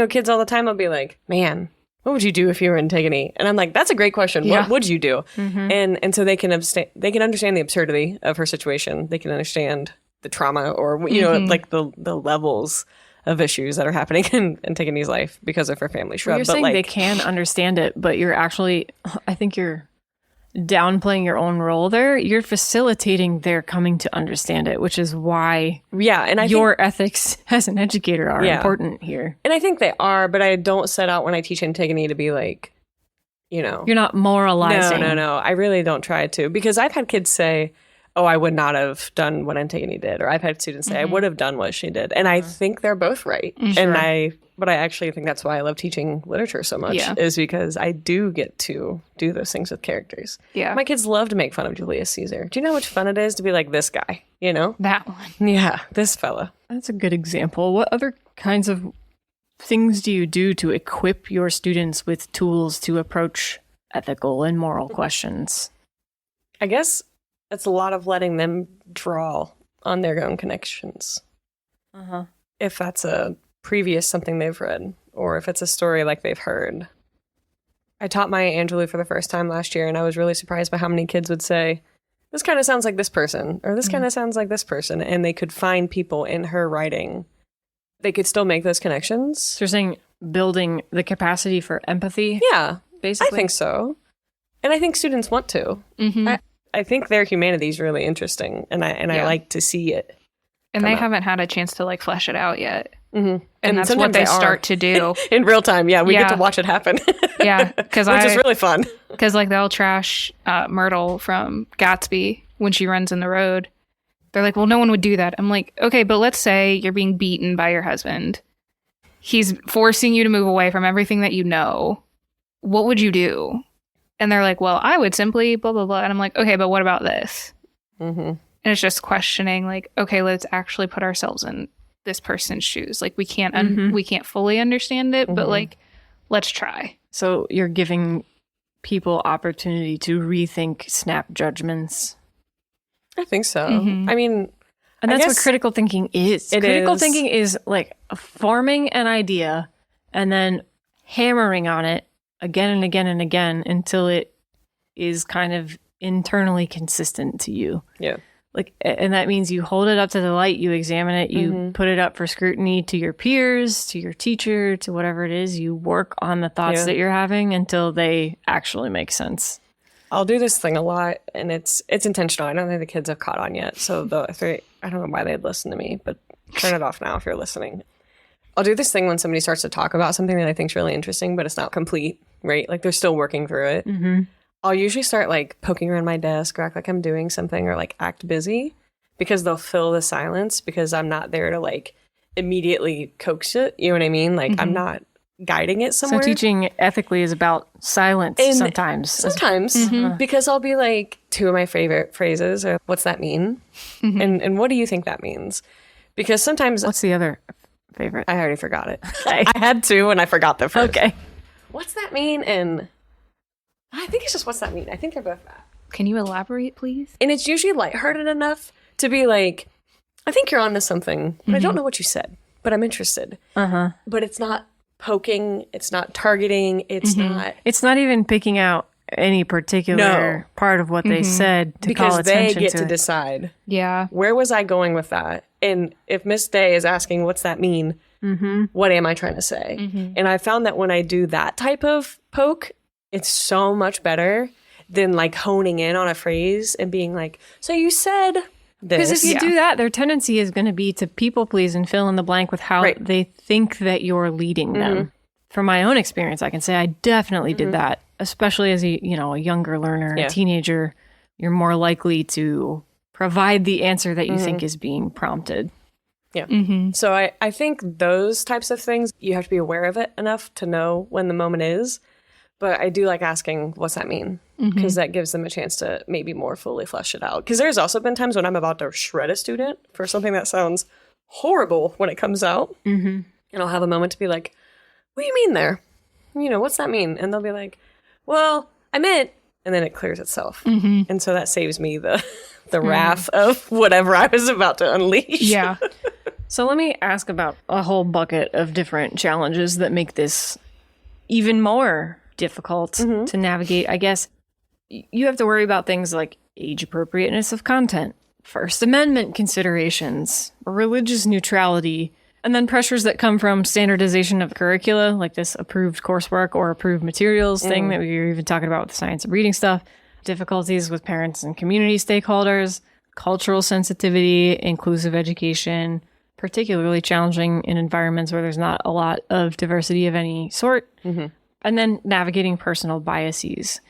Kids all the time will be like, man, what would you do if you were Antigone? And I'm like, that's a great question. What would you do? And so they can understand the absurdity of her situation. They can understand the trauma or, like the levels of issues that are happening in Antigone's life because of her family shrub. Well, you're saying they can understand it, but you're actually, I think you're downplaying your own role there. You're facilitating their coming to understand it, which is why and your ethics as an educator are important here. And I think they are, but I don't set out when I teach Antigone to be like, You're not moralizing. No. I really don't try to, because I've had kids say, oh, I would not have done what Antigone did. Or I've had students say, I would have done what she did. And I think they're both right. Sure. But I actually think that's why I love teaching literature so much, is because I do get to do those things with characters. Yeah. My kids love to make fun of Julius Caesar. Do you know how much fun it is to be like this guy, That one. Yeah, this fella. That's a good example. What other kinds of things do you do to equip your students with tools to approach ethical and moral questions? I guess it's a lot of letting them draw on their own connections. If that's a previous something they've read, or if it's a story like they've heard. I taught Maya Angelou for the first time last year, and I was really surprised by how many kids would say, this kind of sounds like this person, or this kind of sounds like this person, and they could find people in her writing. They could still make those connections. So you're saying building the capacity for empathy? Yeah, basically? I think so. And I think students want to. I think their humanity is really interesting, and I like to see it. And they haven't had a chance to like flesh it out yet. And that's what they start to do. In real time, we get to watch it happen. Which is really fun. Because like they'll trash Myrtle from Gatsby when she runs in the road. They're like, well, no one would do that. I'm like, okay, but let's say you're being beaten by your husband. He's forcing you to move away from everything that you know. What would you do? And they're like, well, I would simply blah, blah, blah. And I'm like, okay, but what about this? And it's just questioning like, okay, let's actually put ourselves in this person's shoes. Like we can't we can't fully understand it, but like, let's try. So you're giving people opportunity to rethink snap judgments. I think so. I mean, and that's what critical thinking is. Critical thinking is like forming an idea and then hammering on it again and again and again until it is kind of internally consistent to you. Yeah. Like, and that means you hold it up to the light, you examine it, you put it up for scrutiny to your peers, to your teacher, to whatever it is. You work on the thoughts that you're having until they actually make sense. I'll do this thing a lot, and it's intentional. I don't think the kids have caught on yet. So I don't know why they'd listen to me, but turn it off now if you're listening. I'll do this thing when somebody starts to talk about something that I think is really interesting, but it's not complete, right? Like they're still working through it. I'll usually start like poking around my desk or act like I'm doing something or like act busy because they'll fill the silence because I'm not there to like immediately coax it. You know what I mean? Like I'm not guiding it somewhere. So teaching ethically is about silence sometimes. Sometimes because I'll be like, two of my favorite phrases are, what's that mean? And what do you think that means? Because sometimes... What's the other favorite? I already forgot it. I had two and I forgot the first. Okay. What's that mean? And I think it's just what's that mean? I think they're both that. Can you elaborate, please? And it's usually lighthearted enough to be like, I think you're onto something, but I don't know what you said, but I'm interested. But it's not poking, it's not targeting, it's not... It's not even picking out any particular part of what they said to call attention to it. Because they get to decide. Yeah. Where was I going with that? And if Miss Day is asking, what's that mean? What am I trying to say? And I found that when I do that type of poke, it's so much better than like honing in on a phrase and being like, so you said this. Because if you do that, their tendency is going to be to people please and fill in the blank with how they think that you're leading them. From my own experience, I can say I definitely did that, especially as a younger learner, a teenager. You're more likely to provide the answer that you think is being prompted. Yeah. So I think those types of things, you have to be aware of it enough to know when the moment is. But I do like asking, what's that mean? Because that gives them a chance to maybe more fully flesh it out. Because there's also been times when I'm about to shred a student for something that sounds horrible when it comes out. And I'll have a moment to be like, what do you mean there? What's that mean? And they'll be like, well, I meant, and then it clears itself. And so that saves me the wrath of whatever I was about to unleash. Yeah. So let me ask about a whole bucket of different challenges that make this even more difficult to navigate. I guess you have to worry about things like age appropriateness of content, First Amendment considerations, religious neutrality, and then pressures that come from standardization of curricula, like this approved coursework or approved materials thing that we were even talking about with the science of reading stuff, difficulties with parents and community stakeholders, cultural sensitivity, inclusive education, particularly challenging in environments where there's not a lot of diversity of any sort, and then navigating personal biases.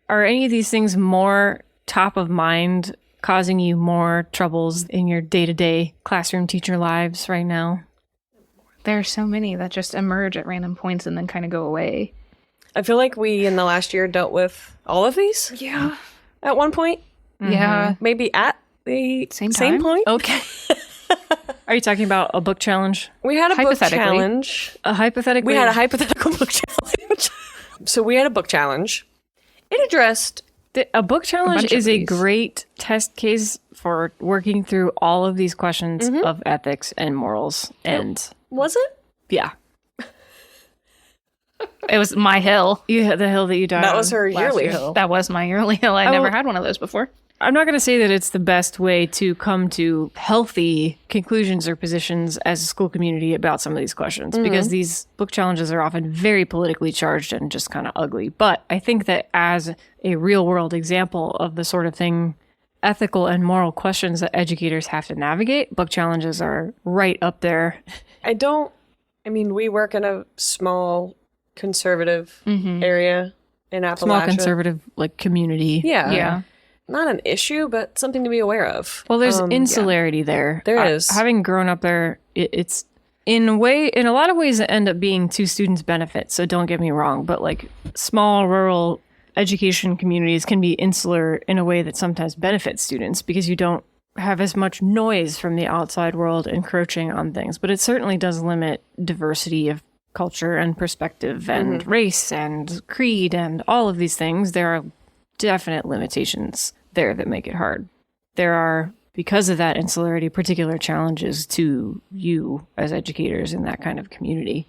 Are any of these things more top of mind, causing you more troubles in your day-to-day classroom teacher lives right now? There are so many that just emerge at random points and then kind of go away. I feel like we in the last year dealt with all of these. Yeah. At one point. Yeah. Maybe at the Same same time? point. Okay. Are you talking about a book challenge? We had a book Hypothetically. challenge. Hypothetically? We had a hypothetical book challenge. So we had a book challenge. It addressed... A book challenge bunch of is a these. great test case for working through all of these questions of ethics and morals. And Was it? yeah, It was my hill. you hit the hill that you died That on was her last yearly year. hill. That was my yearly hill. I never had one of those before. I'm not going to say that it's the best way to come to healthy conclusions or positions as a school community about some of these questions, because these book challenges are often very politically charged and just kind of ugly. But I think that as a real world example of the sort of thing, ethical and moral questions that educators have to navigate, book challenges are right up there. We work in a small conservative area in Appalachia. Small conservative like community. Yeah. Not an issue, but something to be aware of. Well, there's insularity there. There is. Having grown up there, it's in a lot of ways it end up being to students' benefit. So don't get me wrong, but like small rural education communities can be insular in a way that sometimes benefits students because you don't have as much noise from the outside world encroaching on things. But it certainly does limit diversity of culture and perspective and race and creed and all of these things. There are definite limitations there that make it hard. There are, because of that insularity, particular challenges to you as educators in that kind of community.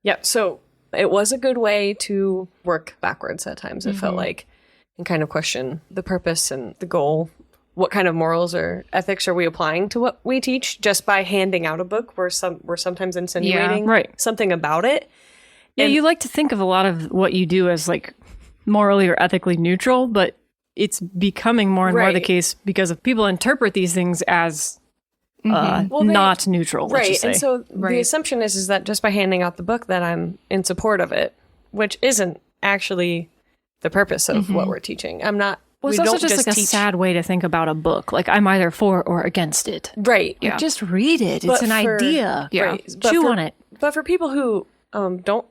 Yeah, so it was a good way to work backwards at times, it felt like, and kind of question the purpose and the goal. What kind of morals or ethics are we applying to what we teach just by handing out a book? We're sometimes insinuating something about it. Yeah, you like to think of a lot of what you do as like morally or ethically neutral, but it's becoming more and more the case because of people interpret these things as not neutral. Let's just say. And so the assumption is that just by handing out the book that I'm in support of it, which isn't actually the purpose of what we're teaching. I'm not. Well, it's we also don't just like a sad way to think about a book. Like I'm either for or against it. Right. Like, just read it. But it's an idea. Right. Chew on it. But for people who don't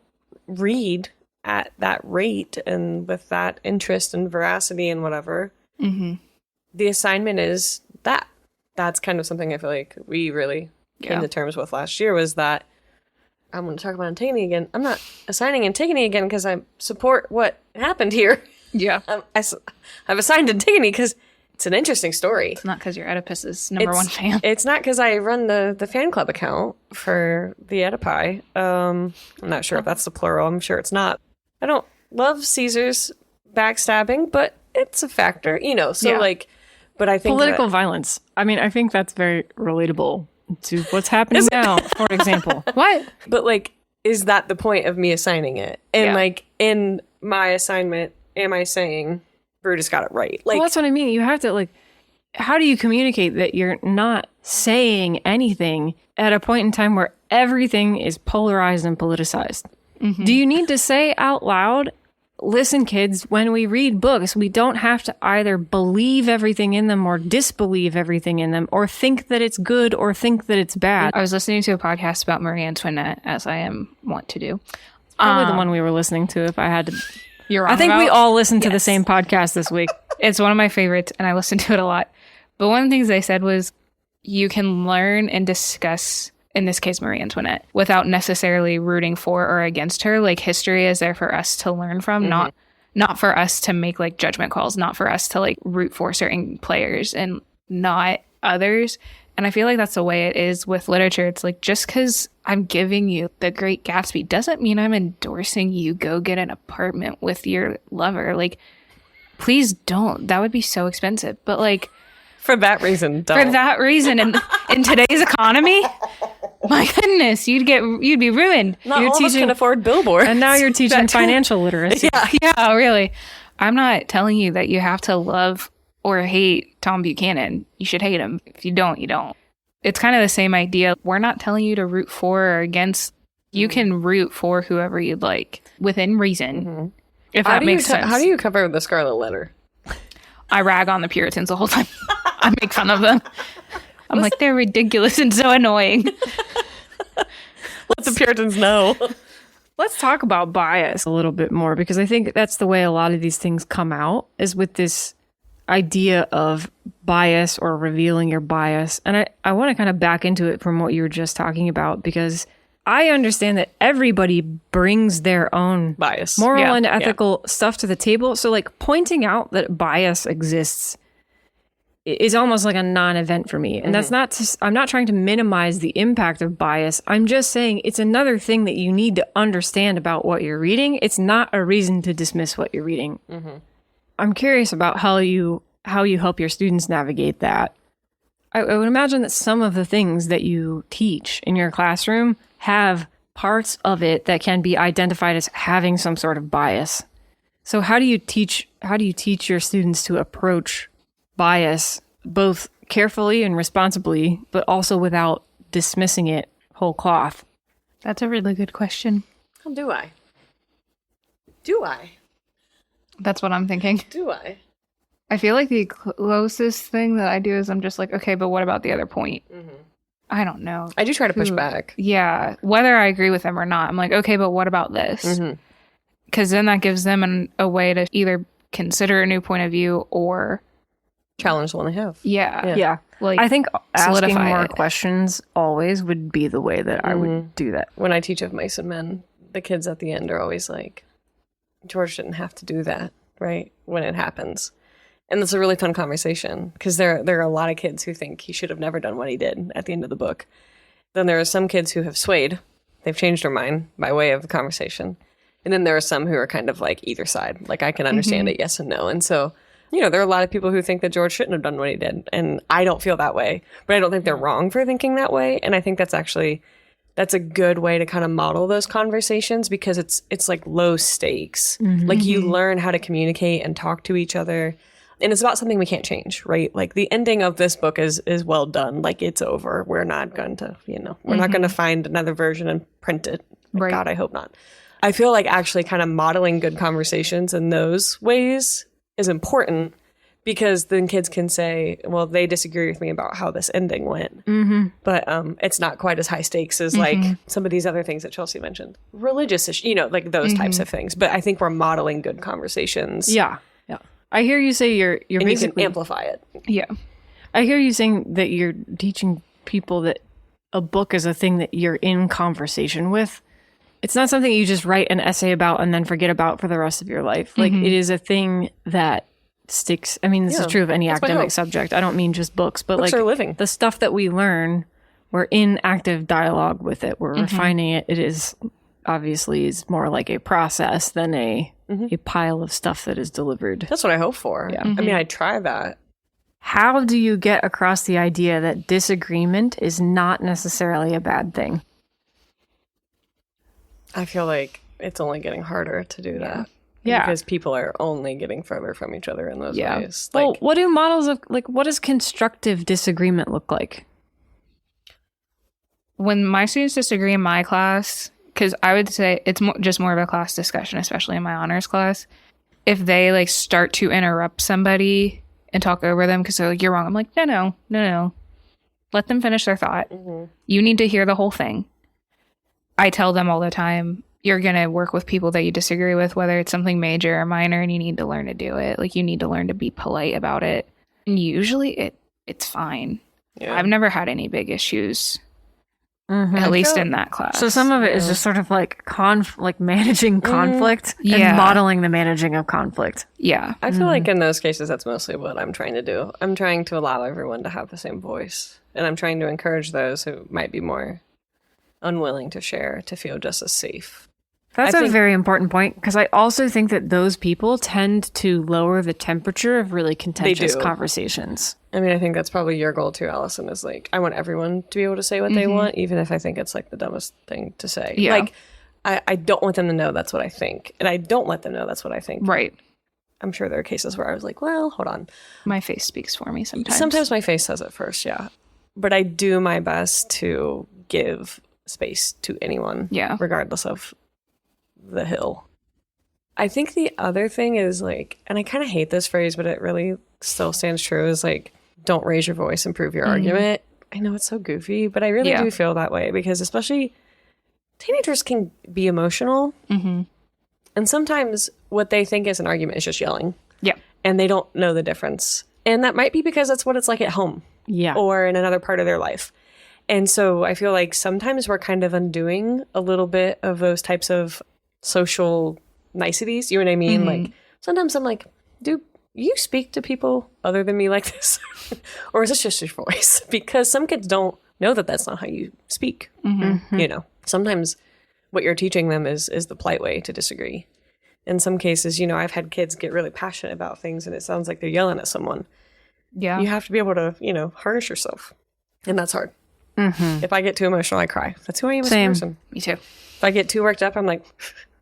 read at that rate and with that interest and veracity and whatever, the assignment is that. That's kind of something I feel like we really came to terms with last year, was that I'm going to talk about Antigone again. I'm not assigning Antigone again because I support what happened here. Yeah. I've assigned Antigone because it's an interesting story. It's not because you're Oedipus's number one fan. It's not because I run the fan club account for the Oedipi. I'm not sure if that's the plural. I'm sure it's not. I don't love Caesar's backstabbing, but it's a factor, but I think political violence. I mean, I think that's very relatable to what's happening now, for example. What? But is that the point of me assigning it? And in my assignment, am I saying Brutus got it right? Well, that's what I mean. You have to how do you communicate that you're not saying anything at a point in time where everything is polarized and politicized? Do you need to say out loud, listen, kids, when we read books, we don't have to either believe everything in them or disbelieve everything in them or think that it's good or think that it's bad. I was listening to a podcast about Marie Antoinette, as I am wont to do. Probably the one we were listening to if I had to. You're I think we all listened to the same podcast this week. It's one of my favorites, and I listen to it a lot. But one of the things they said was you can learn and discuss, in this case, Marie Antoinette, without necessarily rooting for or against her. Like, history is there for us to learn from, not for us to make judgment calls, not for us to root for certain players and not others. And I feel like that's the way it is with literature. It's just because I'm giving you The Great Gatsby doesn't mean I'm endorsing you go get an apartment with your lover. Please don't. That would be so expensive. But for that reason, don't. For that reason, in today's economy, my goodness, you'd be ruined. Not all of us can afford Billboard. And now you're teaching financial literacy. Yeah, really. I'm not telling you that you have to love or hate Tom Buchanan. You should hate him. If you don't, you don't. It's kind of the same idea. We're not telling you to root for or against. You can root for whoever you'd like within reason. If that makes sense. How do you cover the Scarlet Letter? I rag on the Puritans the whole time. I make fun of them. I'm like, they're ridiculous and so annoying. Let the Puritans know. Let's talk about bias a little bit more, because I think that's the way a lot of these things come out, is with this idea of bias or revealing your bias. And I want to kind of back into it from what you were just talking about, because I understand that everybody brings their own bias, moral and ethical stuff to the table. So like pointing out that bias exists is almost like a non-event for me. And that's not to, I'm not trying to minimize the impact of bias. I'm just saying it's another thing that you need to understand about what you're reading. It's not a reason to dismiss what you're reading. I'm curious about how you help your students navigate that. I would imagine that some of the things that you teach in your classroom have parts of it that can be identified as having some sort of bias. So how do you teach your students to approach bias both carefully and responsibly, but also without dismissing it whole cloth? That's a really good question. How do I? Do I? That's what I'm thinking. Do I? I feel like the closest thing that I do is I'm just like, okay, but what about the other point? I don't know. I do try to push back. Yeah. Whether I agree with them or not, I'm like, okay, but what about this? Because then that gives them a way to either consider a new point of view or challenge the one they have. Yeah. Like, I think asking solidify more it. questions always would be the way that I would do that. When I teach of mice and men, the kids at the end are always like, George didn't have to do that, right? When it happens. And it's a really fun conversation, because there are a lot of kids who think he should have never done what he did at the end of the book. Then there are some kids who have swayed. They've changed their mind by way of the conversation. And then there are some who are kind of like either side. Like, I can understand it, yes and no. And so, you know, there are a lot of people who think that George shouldn't have done what he did. And I don't feel that way. But I don't think they're wrong for thinking that way. And I think that's a good way to kind of model those conversations, because it's like low stakes. Like, you learn how to communicate and talk to each other. And it's about something we can't change, right? Like, the ending of this book is well done. Like, it's over. We're not going to, we're not going to find another version and print it. Right. God, I hope not. I feel like actually kind of modeling good conversations in those ways is important, because then kids can say, well, they disagree with me about how this ending went. But it's not quite as high stakes as like some of these other things that Chelsea mentioned. Religious issues, like those types of things. But I think we're modeling good conversations. Yeah. I hear you say you're and basically, you can amplify it. Yeah. I hear you saying that you're teaching people that a book is a thing that you're in conversation with. It's not something you just write an essay about and then forget about for the rest of your life. Like, it is a thing that sticks. I mean, this is true of any academic subject. I don't mean just books, but Books like are living. the stuff that we learn, we're in active dialogue with it. We're refining it. It is obviously is more like a process than a pile of stuff that is delivered. That's what I hope for. Yeah. I mean, I try that. How do you get across the idea that disagreement is not necessarily a bad thing? I feel like it's only getting harder to do that. Yeah. Because people are only getting further from each other in those ways. Well, what do models of, like, what does constructive disagreement look like? When my students disagree in my class, because I would say it's just more of a class discussion, especially in my honors class. If they like start to interrupt somebody and talk over them because they're like, you're wrong. I'm like, no. Let them finish their thought. You need to hear the whole thing. I tell them all the time, you're going to work with people that you disagree with, whether it's something major or minor, and you need to learn to do it. Like, you need to learn to be polite about it. And usually it's fine. Yeah. I've never had any big issues. At least in that class. So some of it is just sort of like managing conflict and modeling the managing of conflict. Yeah. I feel like in those cases, that's mostly what I'm trying to do. I'm trying to allow everyone to have the same voice. And I'm trying to encourage those who might be more unwilling to share to feel just as safe. That's a very important point, because I also think that those people tend to lower the temperature of really contentious conversations. I mean, I think that's probably your goal too, Allyson, is like, I want everyone to be able to say what they want, even if I think it's like the dumbest thing to say. Yeah. Like, I don't want them to know that's what I think, and I don't let them know that's what I think. Right. I'm sure there are cases where I was like, well, hold on. My face speaks for me sometimes. Sometimes my face says it first, yeah. But I do my best to give space to anyone, regardless of the hill. I think the other thing is like, and I kind of hate this phrase, but it really still stands true, is like, don't raise your voice and prove your argument. I know it's so goofy, but I really do feel that way because especially teenagers can be emotional. And sometimes what they think is an argument is just yelling. Yeah. And they don't know the difference. And that might be because that's what it's like at home. Yeah. Or in another part of their life. And so I feel like sometimes we're kind of undoing a little bit of those types of social niceties. You know what I mean? Like sometimes I'm like, do you speak to people other than me like this? Or is this just your voice? Because some kids don't know that that's not how you speak. You know, sometimes what you're teaching them is the polite way to disagree. In some cases, you know, I've had kids get really passionate about things and it sounds like they're yelling at someone. Yeah. You have to be able to, you know, harness yourself. And that's hard. If I get too emotional, I cry. That's who I am as a person. Me too. If I get too worked up, I'm like,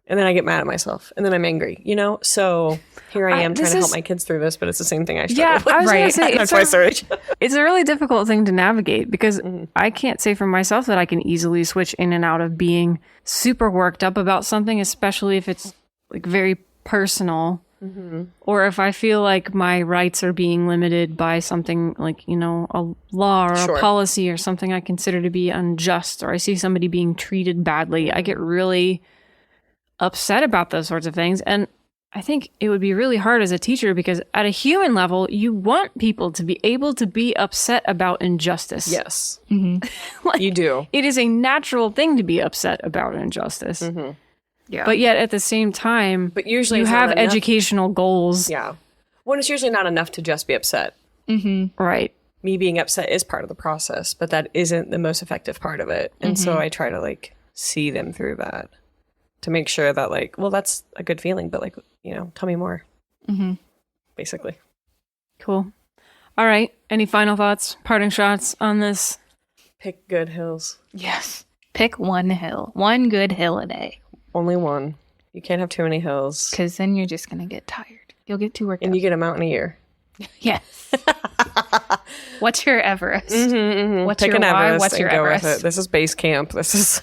and then I get mad at myself. And then I'm angry, you know? So here I am trying to help my kids through this, but it's the same thing I struggle with. I was going to say, That's why I started. it's a really difficult thing to navigate because I can't say for myself that I can easily switch in and out of being super worked up about something, especially if it's like very personal. Or if I feel like my rights are being limited by something like, you know, a law or a policy or something I consider to be unjust, or I see somebody being treated badly, I get really upset about those sorts of things. And I think it would be really hard as a teacher because at a human level, you want people to be able to be upset about injustice. Yes. Like, You do. it is a natural thing to be upset about injustice. Yeah. But yet at the same time, But usually you it's not have enough. educational goals. Yeah. When it's usually not enough to just be upset. Right. Me being upset is part of the process, but that isn't the most effective part of it. And so I try to like see them through that to make sure that like, well, that's a good feeling, but like, you know, tell me more. Basically. Cool. All right. Any final thoughts, parting shots on this? Pick good hills. Yes. Pick one hill. One good hill a day. Only one. You can't have too many hills. Because then you're just going to get tired. You'll get too worked And up. you get a mountain a year. Yes. What's your Everest? What's Pick your an why? Everest What's and your go Everest? with it. This is base camp. This is...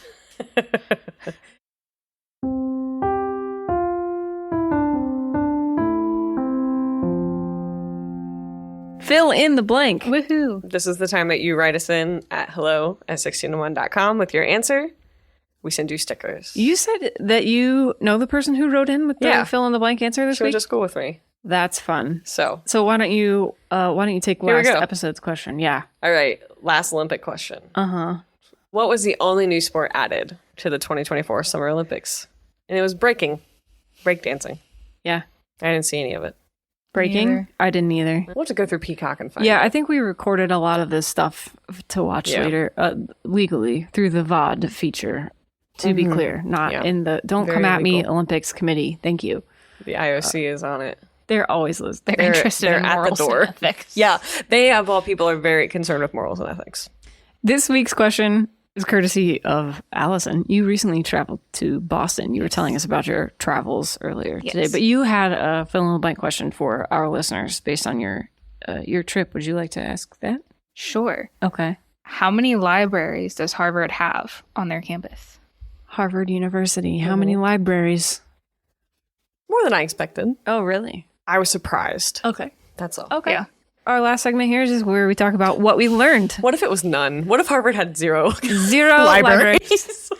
Fill in the blank. Woohoo. This is the time that you write us in at hello@1601.com with your answer. We send you stickers. You said that you know the person who wrote in with the fill in the blank answer this She went week? to school with me. That's fun. So, So why don't you take Here we last go. episode's question? Yeah. all right. Last Olympic question. Uh-huh. What was the only new sport added to the 2024 Summer Olympics? And it was breakdancing. Yeah. I didn't see any of it. Breaking? Neither. I didn't either. We'll have to go through Peacock and find Yeah, it. I think we recorded a lot of this stuff to watch Yeah. later, legally through the VOD feature. To be clear, not Yeah. in the don't Very come at me legal. Olympics committee. Thank you. The IOC is on it. They're always listening. They're interested they're in at the morals and door. ethics. Yeah, they of all people are very concerned with morals and ethics. This week's question is courtesy of Allyson. You recently traveled to Boston. You were telling us about your travels earlier today, but you had a fill in the blank question for our listeners based on your trip. Would you like to ask that? Sure. Okay. How many libraries does Harvard have on their campus? Harvard University. How many libraries? More than I expected. Oh, really? I was surprised. Okay. That's all. Okay. Yeah. Our last segment here is where we talk about what we learned. What if it was none? What if Harvard had zero Zero libraries. libraries?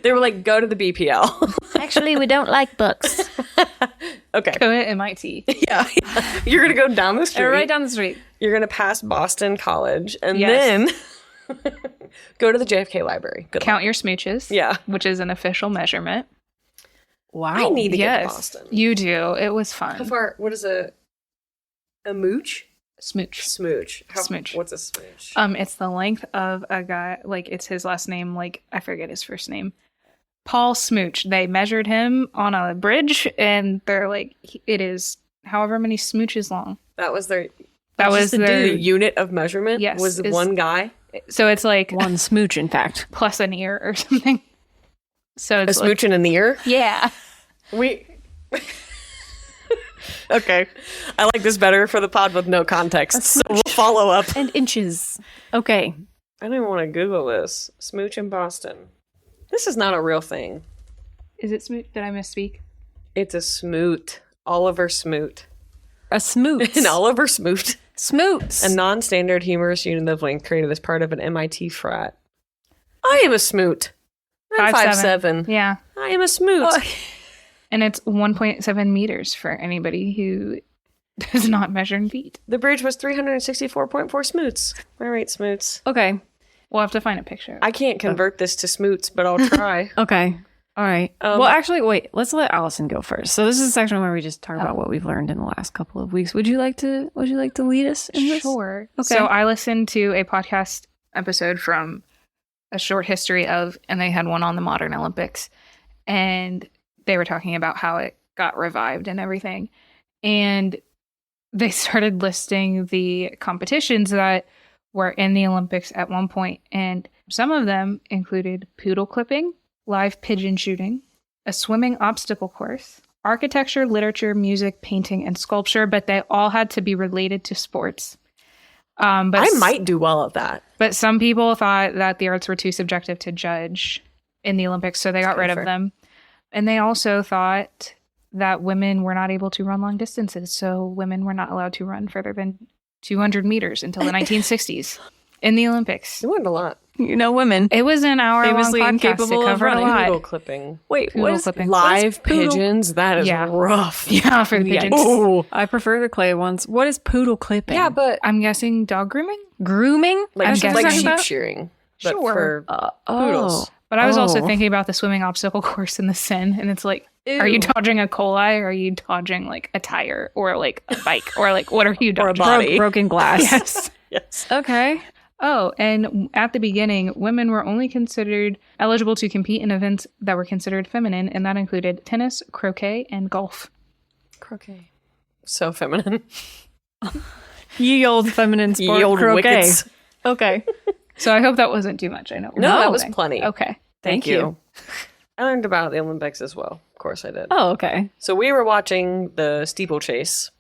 They were like, go to the BPL. Actually, we don't like books. Okay. Go to MIT. Yeah. You're going to go down the street. Right down the street. You're going to pass Boston College and Yes. then go to the JFK Library. Good luck. Count your smooches. Yeah. Which is an official measurement. Wow. I need to get to Yes. Boston. You do. It was fun. How far? What is a mooch? Smooch. Smooch. Smooch. What's a smooch? It's the length of a guy, like it's his last name, like I forget his first name. Paul Smooch. They measured him on a bridge and they're like, it is however many smooches long. That was their. That was the their, unit of measurement. Yes, Was is- one guy. so it's like One smooch, in fact. plus an ear or something. So A it's like, smooch in an ear. yeah. We. Okay. I like this better for the pod with no context. So we'll follow up. And inches. Okay. I don't even want to Google this. Smooch in Boston. This is not a real thing. Is it Smoot? Did I misspeak? It's a smoot. Oliver Smoot. A smoot. An Oliver Smoot. Smoots. A non-standard humorous unit of length created as part of an MIT frat. I am a smoot. I'm 5'7". Yeah. I am a smoot. And it's 1.7 meters for anybody who does not measure in feet. The bridge was 364.4 smoots. All right, smoots. Okay. We'll have to find a picture. I can't convert this to smoots, but I'll try. Okay. All right. Well, actually, wait. Let's let Allyson go first. So this is a section where we just talk about what we've learned in the last couple of weeks. Would you like to lead us in this? Sure. Okay. So I listened to a podcast episode from A Short History of, and they had one on the modern Olympics, and they were talking about how it got revived and everything. And they started listing the competitions that were in the Olympics at one point, and some of them included poodle clipping, live pigeon shooting, a swimming obstacle course, architecture, literature, music, painting, and sculpture, but they all had to be related to sports. But I might do well at that. But some people thought that the arts were too subjective to judge in the Olympics, so they got rid of them. And they also thought that women were not able to run long distances, so women were not allowed to run further than 200 meters until the 1960s in the Olympics. You learned a lot. You know, women. It was an hour-long Famously podcast. incapable It of covered a running. lot. Poodle clipping. Wait, Poodle what is clipping. Live poodle- pigeons? That is Yeah. rough. Yeah, for the Yeah. pigeons. Ooh, I prefer the clay ones. What is poodle clipping? Yeah, but I'm guessing dog grooming? grooming? like, I'm guessing- like talking sheep about? shearing. But Sure. for poodles. But I was also Oh. thinking about the swimming obstacle course in the Seine, and it's like, are you dodging a coli, or are you dodging like a tire, or like a bike, or like what are you Or a dodging? body. broken glass. Yes. Yes. Okay. Oh, and at the beginning, women were only considered eligible to compete in events that were considered feminine, and that included tennis, croquet, and golf. Croquet. So feminine. Ye old feminine sport. Ye old croquet. wickets. Okay. So I hope that wasn't too much. I know. No, that was plenty. Okay. Thank you. I learned about the Olympics as well. Of course I did. Oh, okay. So we were watching the steeplechase.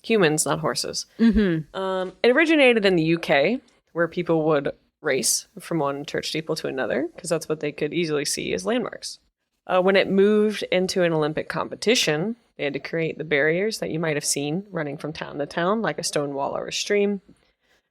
Humans, not horses. Mm-hmm. It originated in the UK, where people would race from one church steeple to another, because that's what they could easily see as landmarks. When it moved into an Olympic competition, they had to create the barriers that you might have seen running from town to town, like a stone wall or a stream.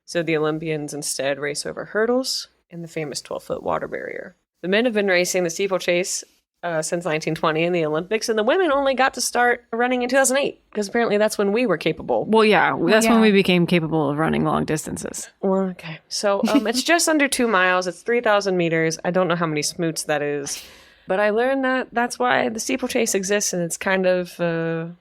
So the Olympians instead race over hurdles and the famous 12-foot water barrier. The men have been racing the steeplechase since 1920 in the Olympics, and the women only got to start running in 2008, because apparently that's when we were capable. Well, yeah. That's yeah. when we became capable of running long distances. Well, okay. So it's just under 2 miles. It's 3,000 meters. I don't know how many smoots that is. But I learned that that's why the steeplechase exists, and it's kind of a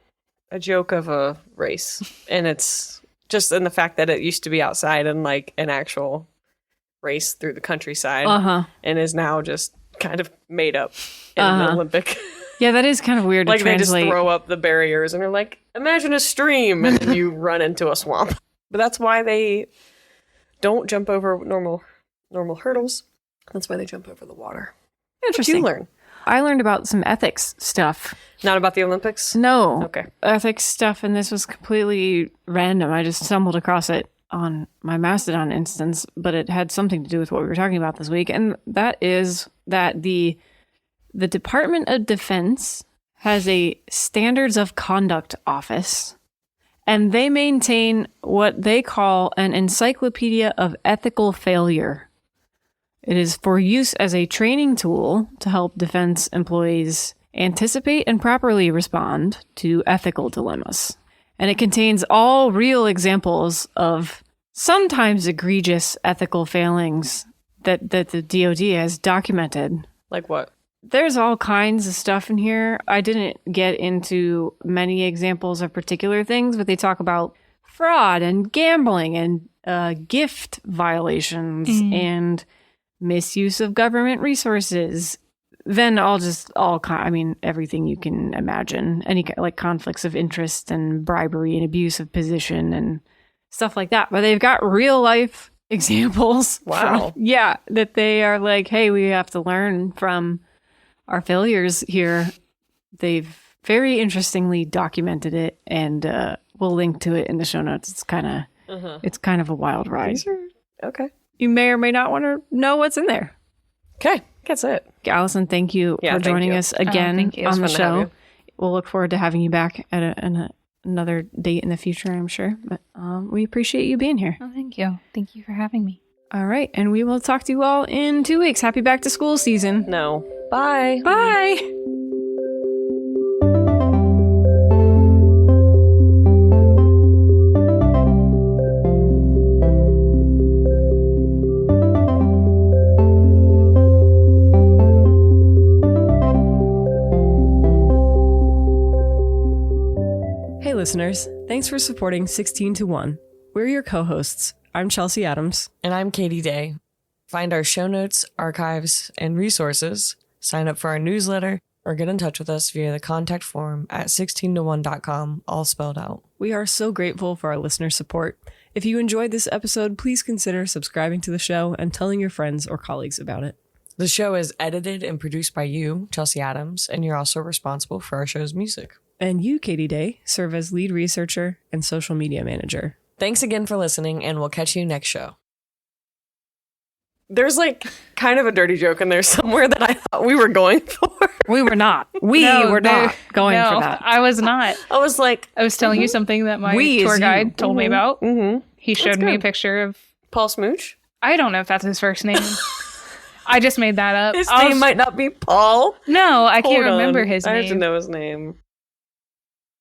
joke of a race. And it's just in the fact that it used to be outside and like an actual race through the countryside, and is now just kind of made up in an Olympic. Yeah, that is kind of weird to Like they just translate. throw up the barriers and are like, imagine a stream, and then you run into a swamp. But that's why they don't jump over normal hurdles. That's why they jump over the water. What did you Interesting. learn? I learned about some ethics stuff. Not about the Olympics? No. Okay. Ethics stuff, and this was completely random. I just stumbled across it on my Mastodon instance, but it had something to do with what we were talking about this week, and that is that the Department of Defense has a Standards of Conduct office, and they maintain what they call an encyclopedia of ethical failure. It is for use as a training tool to help defense employees anticipate and properly respond to ethical dilemmas. And it contains all real examples of sometimes egregious ethical failings that the DoD has documented. Like what? There's all kinds of stuff in here. I didn't get into many examples of particular things, but they talk about fraud and gambling and gift violations and misuse of government resources. Then everything you can imagine, any like conflicts of interest and bribery and abuse of position and stuff like that. But they've got real life examples. Wow. That they are like, hey, we have to learn from our failures here. They've very interestingly documented it, and we'll link to it in the show notes. It's kind of a wild ride. Okay. You may or may not want to know what's in there. Okay. That's it. Allyson, thank you for joining us again thank you. on the It's fun to have show. you. We'll look forward to having you back at another date in the future, I'm sure. But we appreciate you being here. Oh, thank you. Thank you for having me. All right. And we will talk to you all in 2 weeks. Happy back to school season. No. Bye. Bye. Hey listeners, thanks for supporting 16 to 1. We're your co-hosts. I'm Chelsea Adams. And I'm Katie Day. Find our show notes, archives, and resources, sign up for our newsletter, or get in touch with us via the contact form at 16to1.com, all spelled out. We are so grateful for our listener support. If you enjoyed this episode, please consider subscribing to the show and telling your friends or colleagues about it. The show is edited and produced by you, Chelsea Adams, and you're also responsible for our show's music. And you, Katie Day, serve as lead researcher and social media manager. Thanks again for listening, and we'll catch you next show. There's like kind of a dirty joke in there somewhere that I thought we were going for. We were not. We were not going no, for that. I was not. I was like, I was telling you something that my We is tour you. guide told me about. He showed me a good. picture of, Paul Smooch? I don't know if that's his first name. I just made that up. His name might not be Paul. No, I can't Hold on. remember his I name. have to know his name.